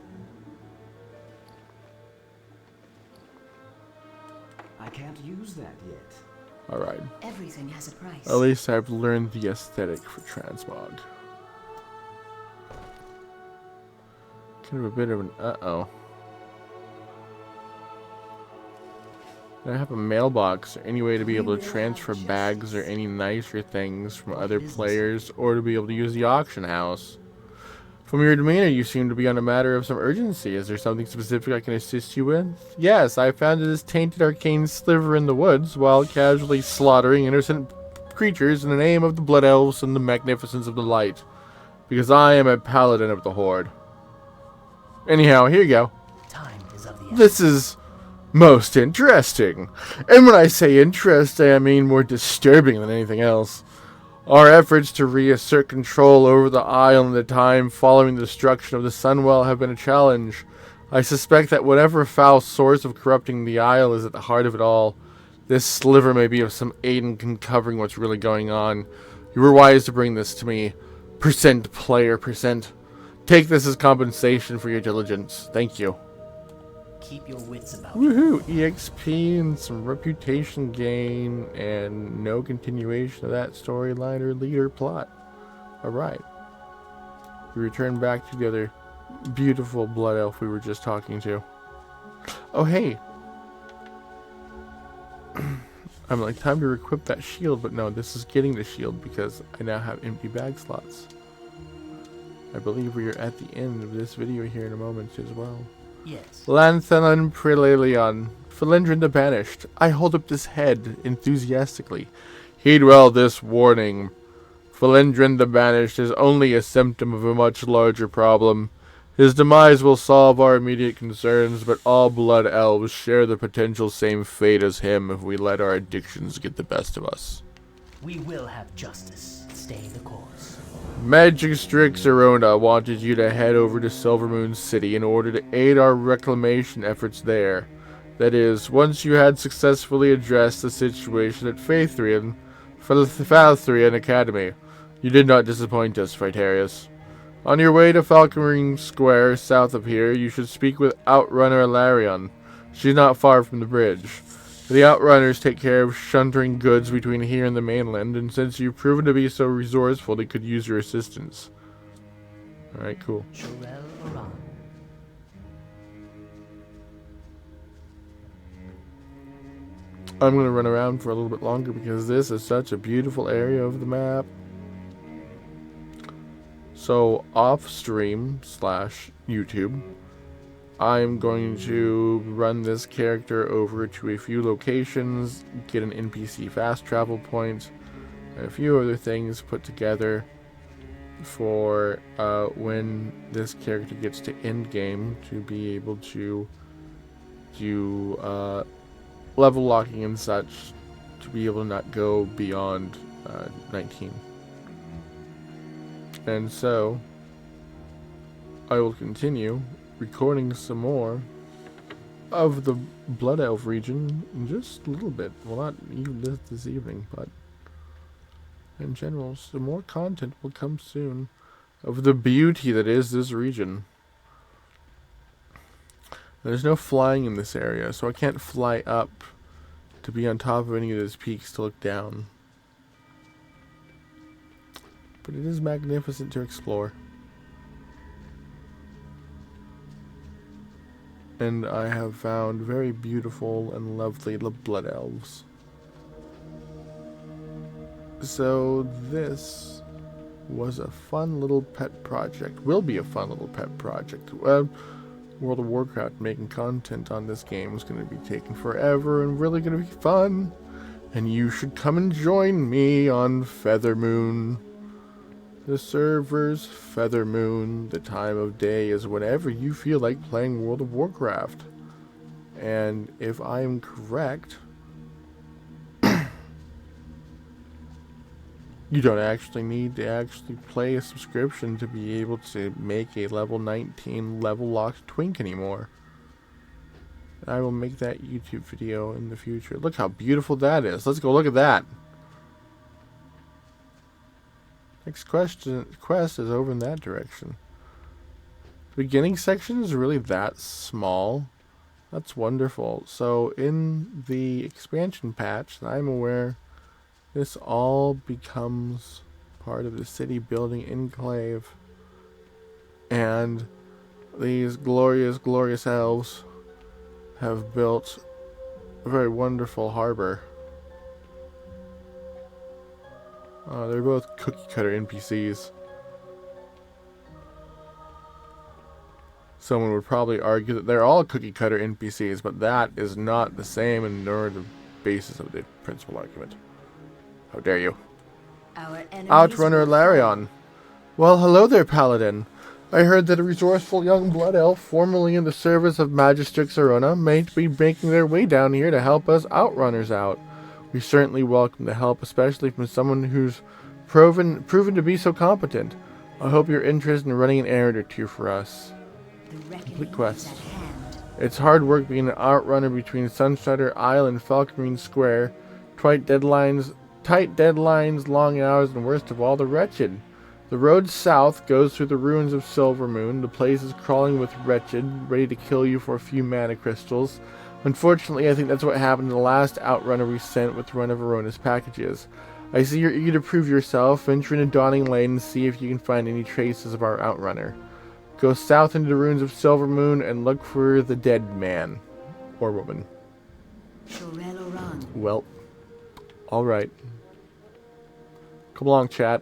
I can't use that yet. Alright. Everything has a price. At least I've learned the aesthetic for transmog. Kind of a bit of an uh-oh. Do I have a mailbox or any way to be able to transfer bags or any nicer things from other players, or to be able to use the auction house? From your demeanor, you seem to be on a matter of some urgency. Is there something specific I can assist you with? Yes, I found this tainted arcane sliver in the woods while casually slaughtering innocent creatures in the name of the Blood Elves and the magnificence of the light. Because I am a paladin of the Horde. Anyhow, here you go. Time is of the essence. This is most interesting. And when I say interesting, I mean more disturbing than anything else. Our efforts to reassert control over the Isle in the time following the destruction of the Sunwell have been a challenge. I suspect that whatever foul source of corrupting the Isle is at the heart of it all. This sliver may be of some aid in uncovering what's really going on. You were wise to bring this to me. Percent player, percent. Take this as compensation for your diligence. Thank you. Keep your wits about you. Woohoo! EXP and some reputation gain, and no continuation of that storyline or leader plot. Alright. We return back to the other beautiful blood elf we were just talking to. Oh, hey! I'm like, time to equip that shield, but no, this is getting the shield because I now have empty bag slots. I believe we are at the end of this video here in a moment as well. Yes. Lanthanon Prelelion, Felendrin the Banished. I hold up this head enthusiastically. Heed well this warning. Felendrin the Banished is only a symptom of a much larger problem. His demise will solve our immediate concerns, but all Blood Elves share the potential same fate as him if we let our addictions get the best of us. We will have justice. Stay the course. Magic Strix Arona wanted you to head over to Silvermoon City in order to aid our reclamation efforts there. That is, once you had successfully addressed the situation at Falthrian Academy. You did not disappoint us, Fritarius. On your way to Falconring Square, south of here, you should speak with Outrunner Alarion. She's not far from the bridge. The Outrunners take care of shunting goods between here and the mainland, and since you've proven to be so resourceful, they could use your assistance. Alright, cool. Shorel Aran. I'm going to run around for a little bit longer because this is such a beautiful area of the map. So off stream / YouTube, I'm going to run this character over to a few locations, get an NPC fast travel point, and a few other things put together for when this character gets to end game to be able to do level locking and such, to be able to not go beyond 19. And so I will continue recording some more of the Blood Elf region in just a little bit. Well, not even this evening, but in general, some more content will come soon of the beauty that is this region. There's no flying in this area, so I can't fly up to be on top of any of those peaks to look down. But it is magnificent to explore. And I have found very beautiful and lovely blood elves. So this was a fun little pet project. Will be a fun little pet project. World of Warcraft making content on this game is going to be taking forever and really going to be fun. And you should come and join me on Feathermoon. The server's Feathermoon. The time of day is whenever you feel like playing World of Warcraft. And if I am correct, you don't actually need to actually play a subscription to be able to make a level 19 level locked twink anymore. I will make that YouTube video in the future. Look how beautiful that is. Let's go look at that. Next quest is over in that direction. The beginning section is really that small. That's wonderful. So in the expansion patch that I'm aware, this all becomes part of the city building enclave. And these glorious, glorious elves have built a very wonderful harbor. They're both cookie cutter NPCs. Someone would probably argue that they're all cookie cutter NPCs, but that is not the same and nor the basis of the principal argument. How dare you? Outrunner Larion. Well, hello there, Paladin. I heard that a resourceful young blood elf, formerly in the service of Magistrix Arona, may be making their way down here to help us Outrunners out. We certainly welcome the help, especially from someone who's proven to be so competent. I hope you're interested in running an errand or two for us. Complete quest. It's hard work being an outrunner between Sunstrider Isle and Falconmarine Square. Tight deadlines, long hours, and worst of all, the wretched. The road south goes through the ruins of Silvermoon. The place is crawling with wretched, ready to kill you for a few mana crystals. Unfortunately, I think that's what happened to the last outrunner we sent with one of Arona's packages. I see you're eager to prove yourself. Venture into Dawning Lane and see if you can find any traces of our outrunner. Go south into the ruins of Silvermoon and look for the dead man. Or woman. Well, alright. Come along, chat.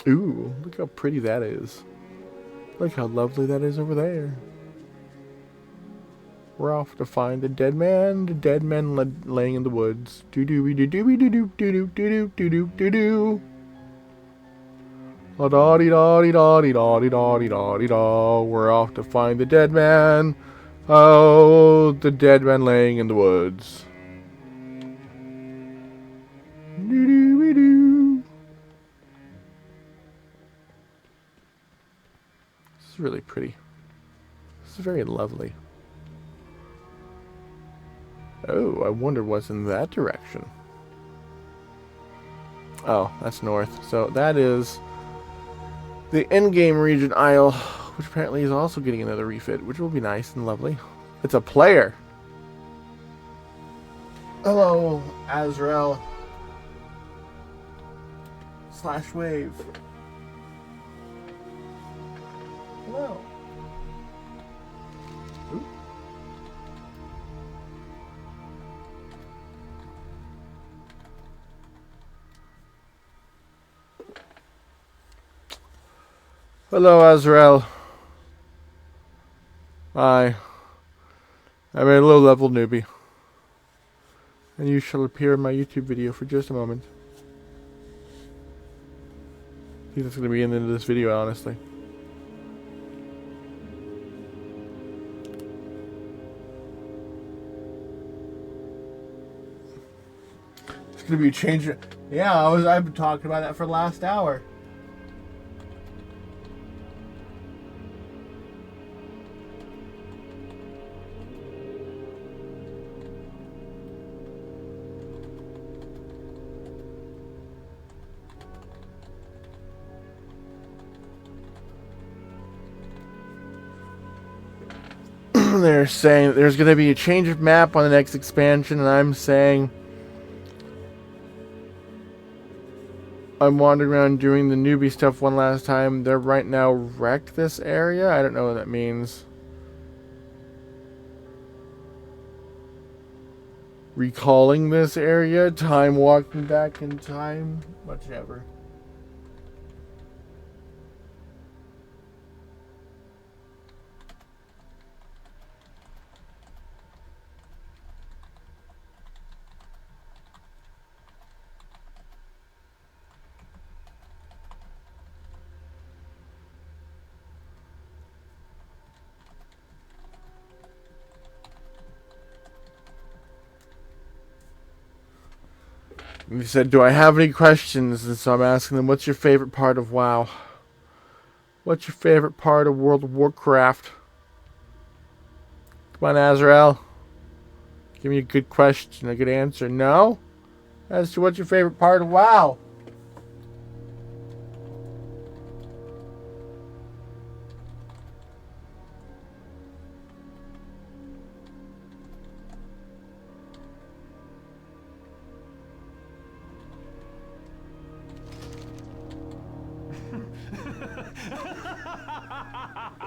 Ooh, look how pretty that is. Look how lovely that is over there. We're off to find the dead man laying in the woods. Doo doo doo doo doo doo doo doo doo doo doo doo. Da da dee da dee da dee da dee da dee da dee da. We're off to find the dead man. Oh, the dead man laying in the woods. Doo doo doo. This is really pretty. This is very lovely. Oh, I wonder what's in that direction. Oh, that's north. So that is the endgame region Isle, which apparently is also getting another refit, which will be nice and lovely. It's a player. Hello, Azrael. /wave. Hello. Ooh. Hello, Azrael. Hi. I'm a low-level newbie. And you shall appear in my YouTube video for just a moment. I think that's going to be in the end of this video, honestly. It's going to be a change. Yeah, I've been talking about that for the last hour. They're saying there's going to be a change of map on the next expansion, and I'm saying I'm wandering around doing the newbie stuff one last time. They're right now wrecked this area. I don't know what that means. Recalling this area, time walking back in time, whichever. He said, do I have any questions? And so I'm asking them, what's your favorite part of WoW? What's your favorite part of World of Warcraft? Come on, Azrael. Give me a good question, a good answer. No? As to what's your favorite part of WoW?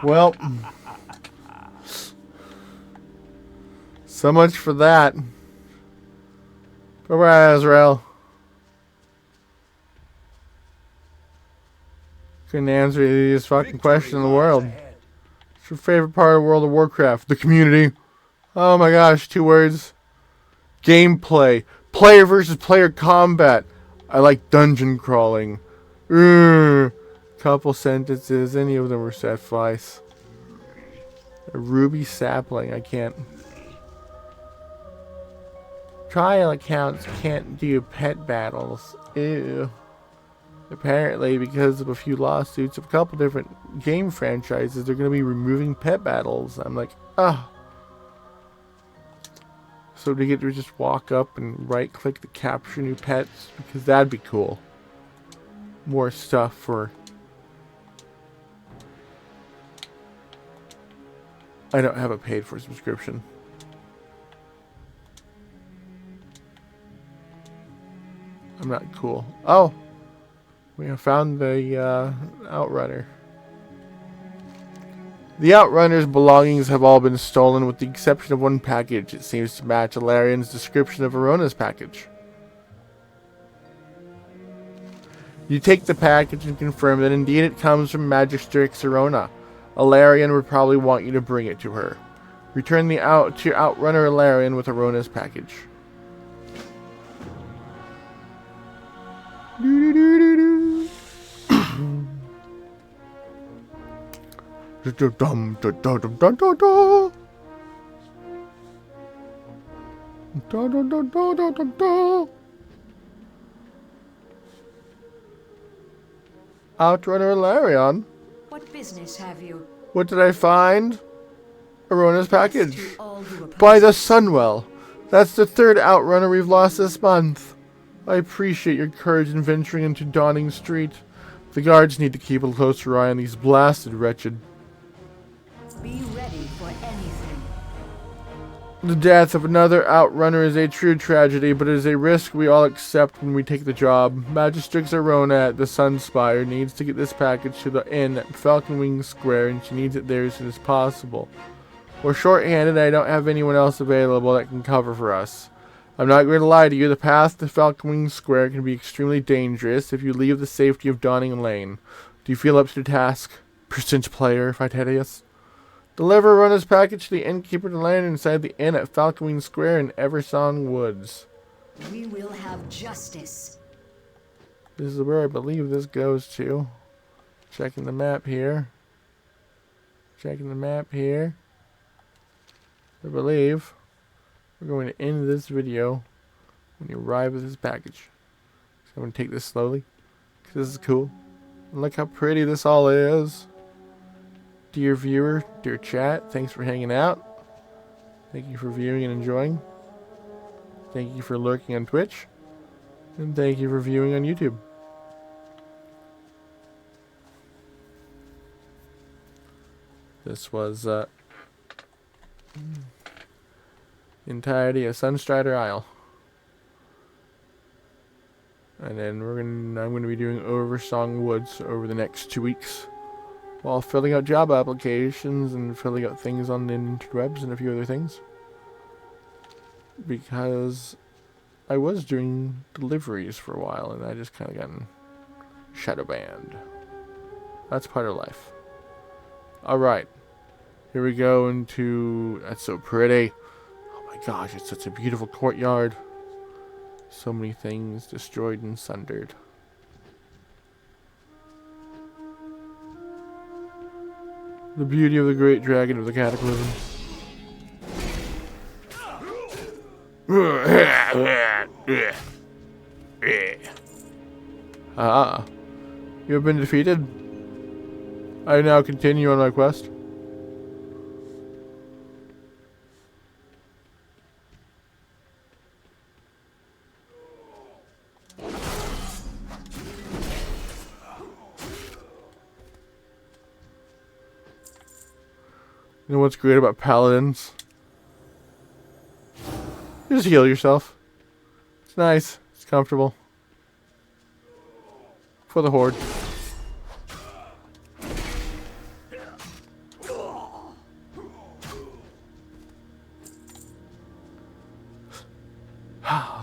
Well, so much for that. Bye-bye, Azrael. Couldn't answer the easiest fucking question in the world. What's your favorite part of World of Warcraft? The community. Oh my gosh, 2 words. Gameplay. Player versus player combat. I like dungeon crawling. Couple sentences. Any of them were suffice. A ruby sapling. I can't. Trial accounts can't do pet battles. Ew. Apparently, because of a few lawsuits of a couple different game franchises, they're going to be removing pet battles. I'm like, ah. So we get to just walk up and right-click to capture new pets, because that'd be cool. More stuff for... I don't have a paid-for subscription. I'm not cool. Oh! We have found the Outrunner. The Outrunner's belongings have all been stolen with the exception of one package. It seems to match Alarian's description of Arona's package. You take the package and confirm that indeed it comes from Magistrix Arona. Alarian would probably want you to bring it to her. Return to Outrunner Alarian with Arona's package. Outrunner Alarion? What business have you? What did I find? Arona's package. To all who oppose By the us. Sunwell. That's the 3rd Outrunner we've lost this month. I appreciate your courage in venturing into Dawning Street. The guards need to keep a closer eye on these blasted wretched. Be ready for anything. The death of another Outrunner is a true tragedy, but it is a risk we all accept when we take the job. Magistrix Arona at the Sunspire needs to get this package to the inn at Falcon Wing Square, and she needs it there as soon as possible. We're short-handed, and I don't have anyone else available that can cover for us. I'm not going to lie to you, the path to Falcon Wing Square can be extremely dangerous if you leave the safety of Dawning Lane. Do you feel up to the task? percent player, Vitarius. Deliver runner's package to the innkeeper to land inside the inn at Falconwing Square in Eversong Woods. We will have justice. This is where I believe this goes to. Checking the map here. Checking the map here. I believe we're going to end this video when you arrive at this package. So I'm going to take this slowly, because this is cool. And look how pretty this all is. Dear viewer, dear chat, thanks for hanging out. Thank you for viewing and enjoying. Thank you for lurking on Twitch. And thank you for viewing on YouTube. This was entirety of Sunstrider Isle. And then I'm gonna be doing Oversong Woods over the next 2 weeks, while filling out job applications and filling out things on the interwebs and a few other things. Because I was doing deliveries for a while and I just kind of gotten shadow banned. That's part of life. Alright. Here we go into... That's so pretty. Oh my gosh, it's such a beautiful courtyard. So many things destroyed and sundered. The beauty of the great dragon of the cataclysm. Ah. You have been defeated? I now continue on my quest. You know what's great about paladins? You just heal yourself. It's nice. It's comfortable. For the horde.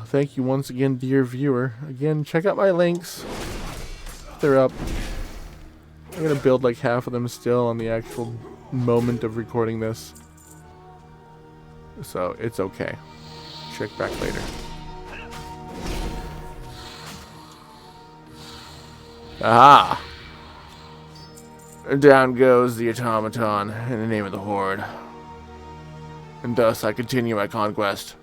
Thank you once again, dear viewer. Again, check out my links. They're up. I'm gonna build like half of them still on the actual moment of recording this. So, it's okay. Check back later. Aha! Down goes the automaton in the name of the horde. And thus I continue my conquest.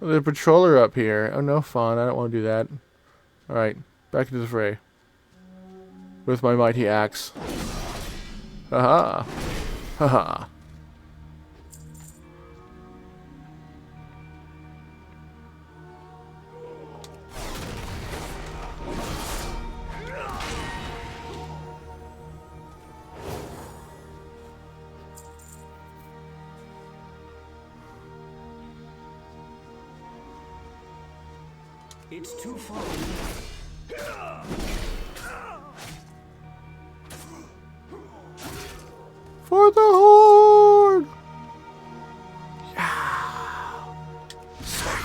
There's a patroller up here. Oh, no fun. I don't want to do that. Alright, back into the fray. With my mighty axe. Haha. Haha. It's too far. For the horde! Yeah. Smack.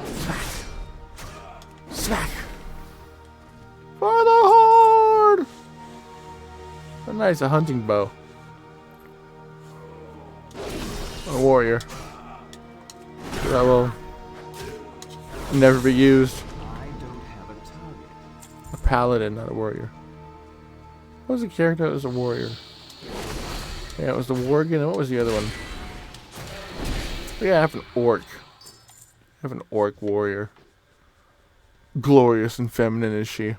Smack. Smack. For the horde! A nice hunting bow. A warrior. That will never be used. I don't have a target. A paladin, not a warrior. What was the character that was a warrior? Yeah, it was the worgen, and what was the other one? Yeah, I have an orc. I have an orc warrior. Glorious and feminine is she.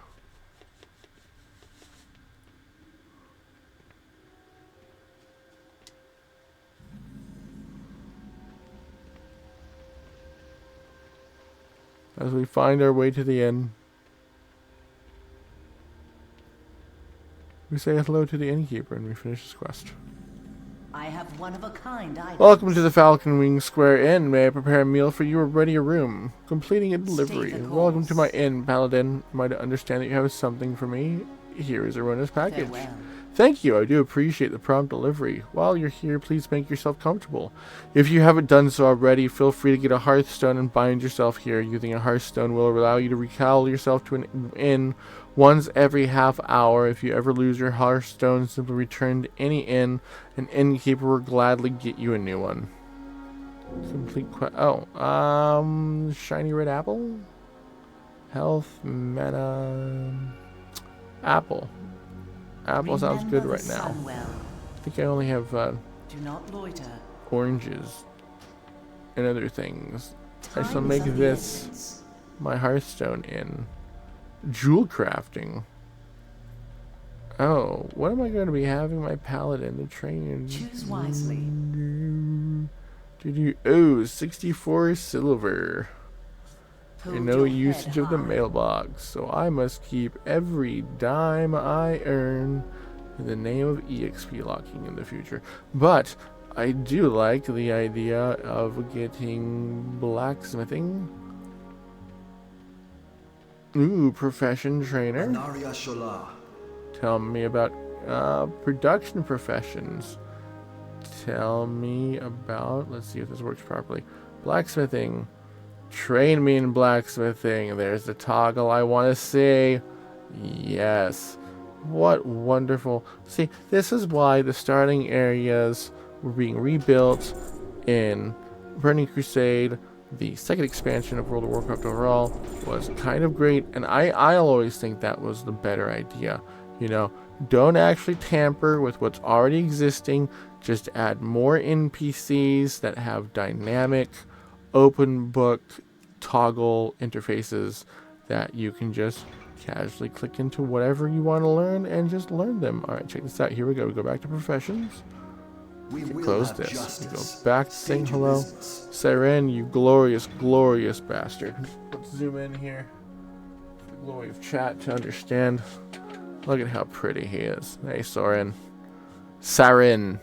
As we find our way to the end, we say hello to the innkeeper and we finish this quest. I have one-of-a-kind items. Welcome to the Falconwing Square Inn. May I prepare a meal for you or ready a room? Completing a delivery. Stay the Welcome to my course. inn, Paladin. Am I to understand that you have something for me? Here is a runner's package. Farewell. Thank you, I do appreciate the prompt delivery. While you're here, please make yourself comfortable. If you haven't done so already, feel free to get a hearthstone and bind yourself here. Using a hearthstone will allow you to recall yourself to an inn once every half hour. If you ever lose your hearthstone, simply return to any inn. An innkeeper will gladly get you a new one. Complete shiny red apple? Health, mana... Apple. Apple sounds good right now. I think I only have Do not loiter. oranges and other things. I shall Time make is of the this essence. my hearthstone in. Jewel crafting. Oh, what am I going to be having my paladin to train in? Choose wisely. Oh, 64 silver. Hold And no your head usage of the high. mailbox, so I must keep every dime I earn in the name of EXP locking in the future. But I do like the idea of getting blacksmithing. Ooh, profession trainer. Anaria Shola. Tell me about production professions. Tell me about, let's see if this works properly. Blacksmithing. Train me in blacksmithing. There's the toggle I want to see. Yes. What wonderful. See, this is why the starting areas were being rebuilt in Burning Crusade. The second expansion of World of Warcraft overall was kind of great, and I always think that was the better idea. You know, don't actually tamper with what's already existing. Just add more NPCs that have dynamic, open book, toggle interfaces that you can just casually click into whatever you want to learn and just learn them. All right, check this out. Here we go. We go back to professions. We will Close have this. justice. We go back to State saying your hello. business. Seren, you glorious, glorious bastard. Let's zoom in here. For the glory of chat to understand. Look at how pretty he is. Hey, Soren. Saren.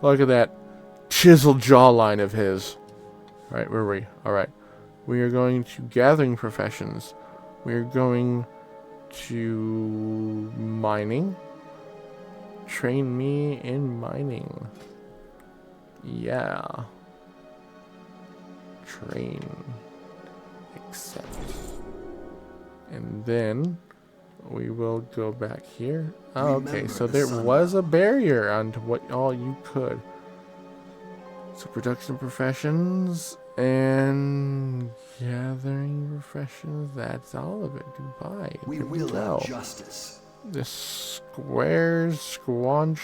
Look at that chiseled jawline of his. Alright, where were we? Alright. We are going to gathering professions. We are going to mining. Train me in mining. Yeah. Train. Accept. And then we will go back here. Oh, okay, Remember so the there sun. was a barrier onto what all you could. So production professions and gathering professions, that's all of it. Goodbye. We Here will go. have justice. The squares, squanch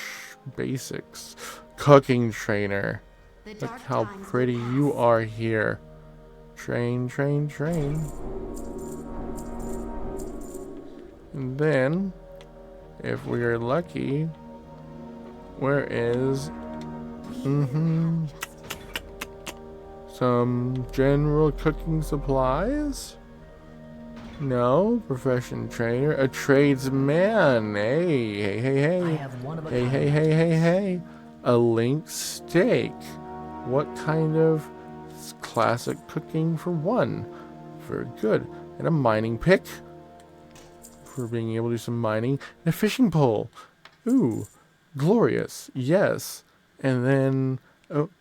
basics. Cooking trainer. The Look dark how times will pretty you pass. are here. Train, train, train. And then, if we are lucky, where is some general cooking supplies? No, profession trainer, a tradesman. Hey, hey, hey, I hey. have one of a Hey, kind. hey, hey, hey, hey. A link steak. What kind of classic cooking for one? Very good. And a mining pick for being able to do some mining. And a fishing pole. Ooh, glorious. Yes. And then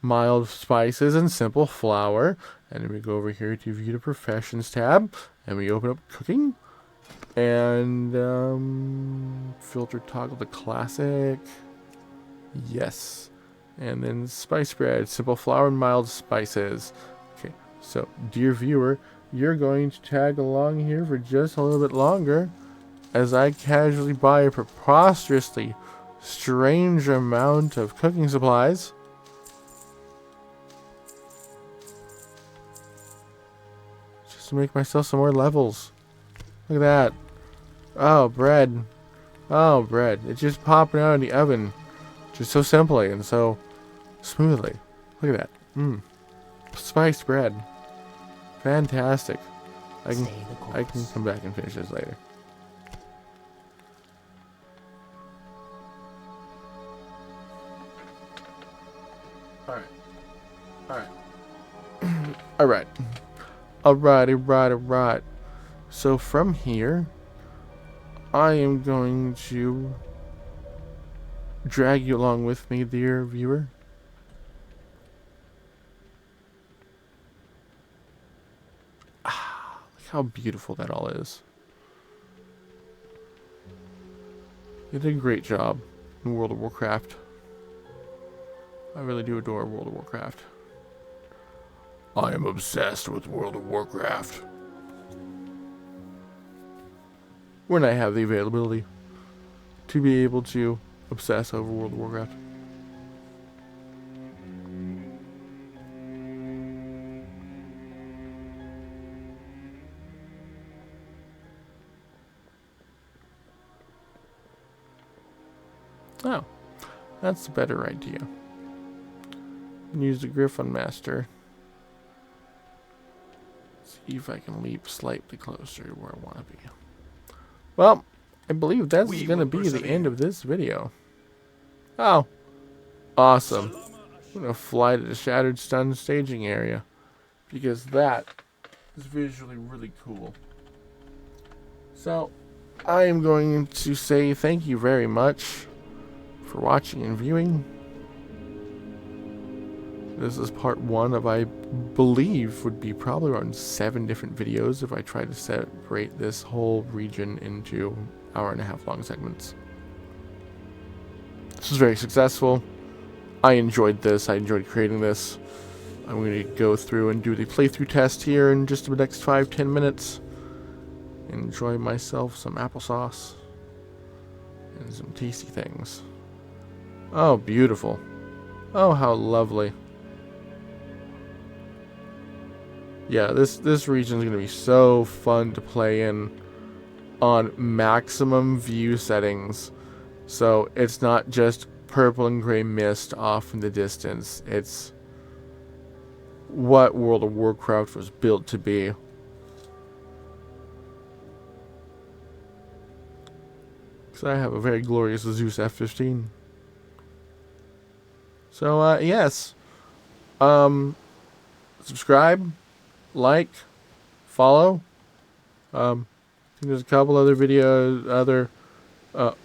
mild spices and simple flour. And then we go over here to view the professions tab. And we open up cooking. And filter toggle the classic. Yes. And then spice bread, simple flour and mild spices. Okay, so dear viewer, you're going to tag along here for just a little bit longer as I casually buy a preposterously strange amount of cooking supplies. Just to make myself some more levels. Look at that. Oh, bread. Oh, bread. It's just popping out of the oven. Just so simply and so smoothly. Look at that. Spiced bread. Fantastic. I can Stay the course. I can come back and finish this later. Alright. Alright. Alright. Alright. So from here, I am going to drag you along with me, dear viewer. Look how beautiful that all is. You did a great job in World of Warcraft. I really do adore World of Warcraft. I am obsessed with World of Warcraft. When I have the availability to be able to obsess over World of Warcraft. Oh, that's a better idea. Use the Griffin Master. See if I can leap slightly closer to where I want to be. Well, I believe that's going to be the end of this video. Oh, awesome. I'm going to fly to the Shattered Sun staging area because that is visually really cool. So, I am going to say thank you very much for watching and viewing. This is part 1 of, I believe, would be probably around 7 different videos if I try to separate this whole region into hour-and-a-half long segments. This was very successful. I enjoyed this. I enjoyed creating this. I'm going to go through and do the playthrough test here in just the next 5-10 minutes. Enjoy myself some applesauce and some tasty things. Oh, beautiful. Oh, how lovely. Yeah, this region is going to be so fun to play in on maximum view settings. So it's not just purple and gray mist off in the distance. It's what World of Warcraft was built to be. Because I have a very glorious Zeus F-15. So, yes. Subscribe. Like, follow. I think there's a couple other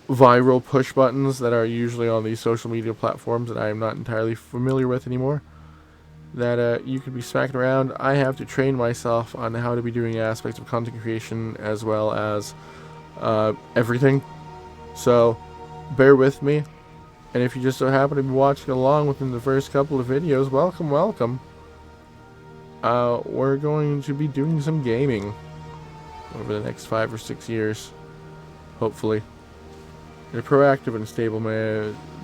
viral push buttons that are usually on these social media platforms that I am not entirely familiar with anymore. That you could be smacking around. I have to train myself on how to be doing aspects of content creation as well as everything. So, bear with me. And if you just so happen to be watching along within the first couple of videos, welcome, welcome. We're going to be doing some gaming over the next 5 or 6 years, hopefully, in a proactive and stable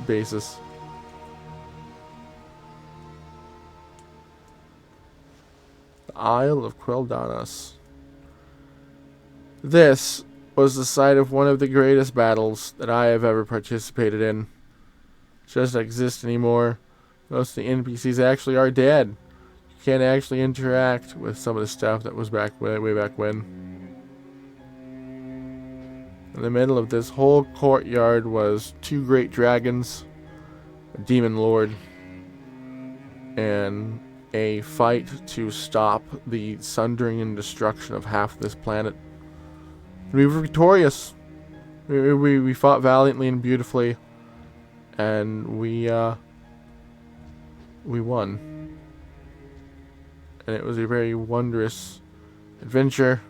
basis. The Isle of Quel'Danas. This was the site of one of the greatest battles that I have ever participated in. It doesn't exist anymore. Most of the NPCs actually are dead. Can't actually interact with some of the stuff that was back way back when. In the middle of this whole courtyard was 2 great dragons, a demon lord, and a fight to stop the sundering and destruction of half this planet. We were victorious. We fought valiantly and beautifully, and we won. And it was a very wondrous adventure.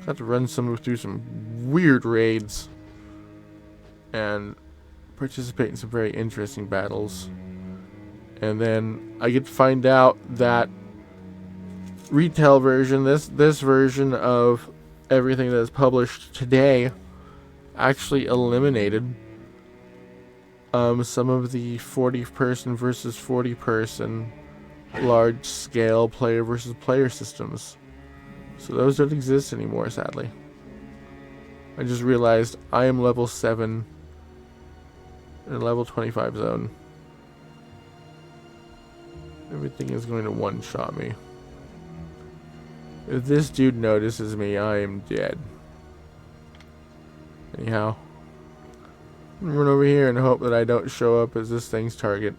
Got to run through some weird raids and participate in some very interesting battles. And then I get to find out that retail version, this version of everything that is published today, actually eliminated some of the 40-person versus 40-person large-scale player versus player systems. So those don't exist anymore, sadly. I just realized I am level 7 in a level 25 zone. Everything is going to one-shot me. If this dude notices me, I am dead. Anyhow, I'm gonna run over here and hope that I don't show up as this thing's target.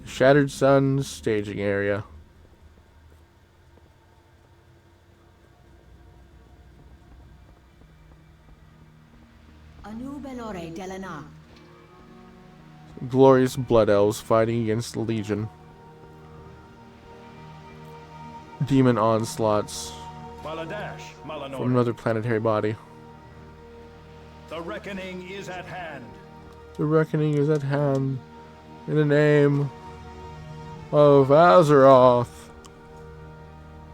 Shattered Sun staging area. Anu Belore Delana. Glorious blood elves fighting against the Legion. Demon onslaughts Maladash, from Malanor. another planetary body. The reckoning is at hand. The reckoning is at hand. In the name of Azeroth.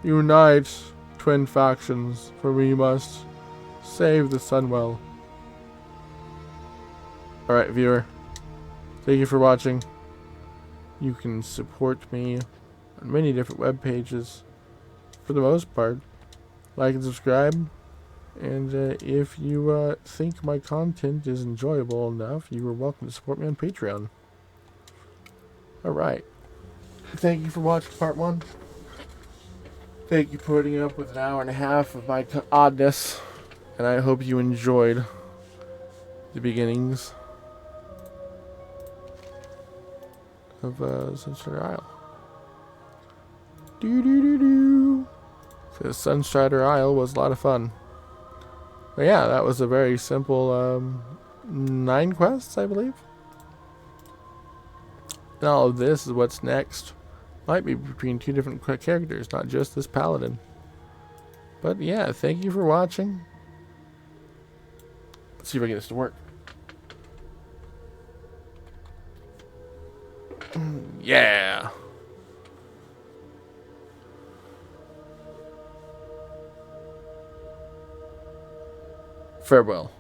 Unite, twin factions, for we must save the Sunwell. Alright, viewer. Thank you for watching. You can support me on many different web pages. For the most part, like and subscribe. And if you think my content is enjoyable enough, you are welcome to support me on Patreon. Alright. Thank you for watching part 1. Thank you for putting up with an hour and a half of my oddness. And I hope you enjoyed the beginnings of Sunstrider Isle. Doo-doo-doo-doo. Because Sunstrider Isle was a lot of fun. But yeah, that was a very simple 9 quests, I believe. And all of this is what's next. Might be between 2 different characters, not just this paladin. But yeah, thank you for watching. Let's see if I can get this to work. Yeah. Farewell.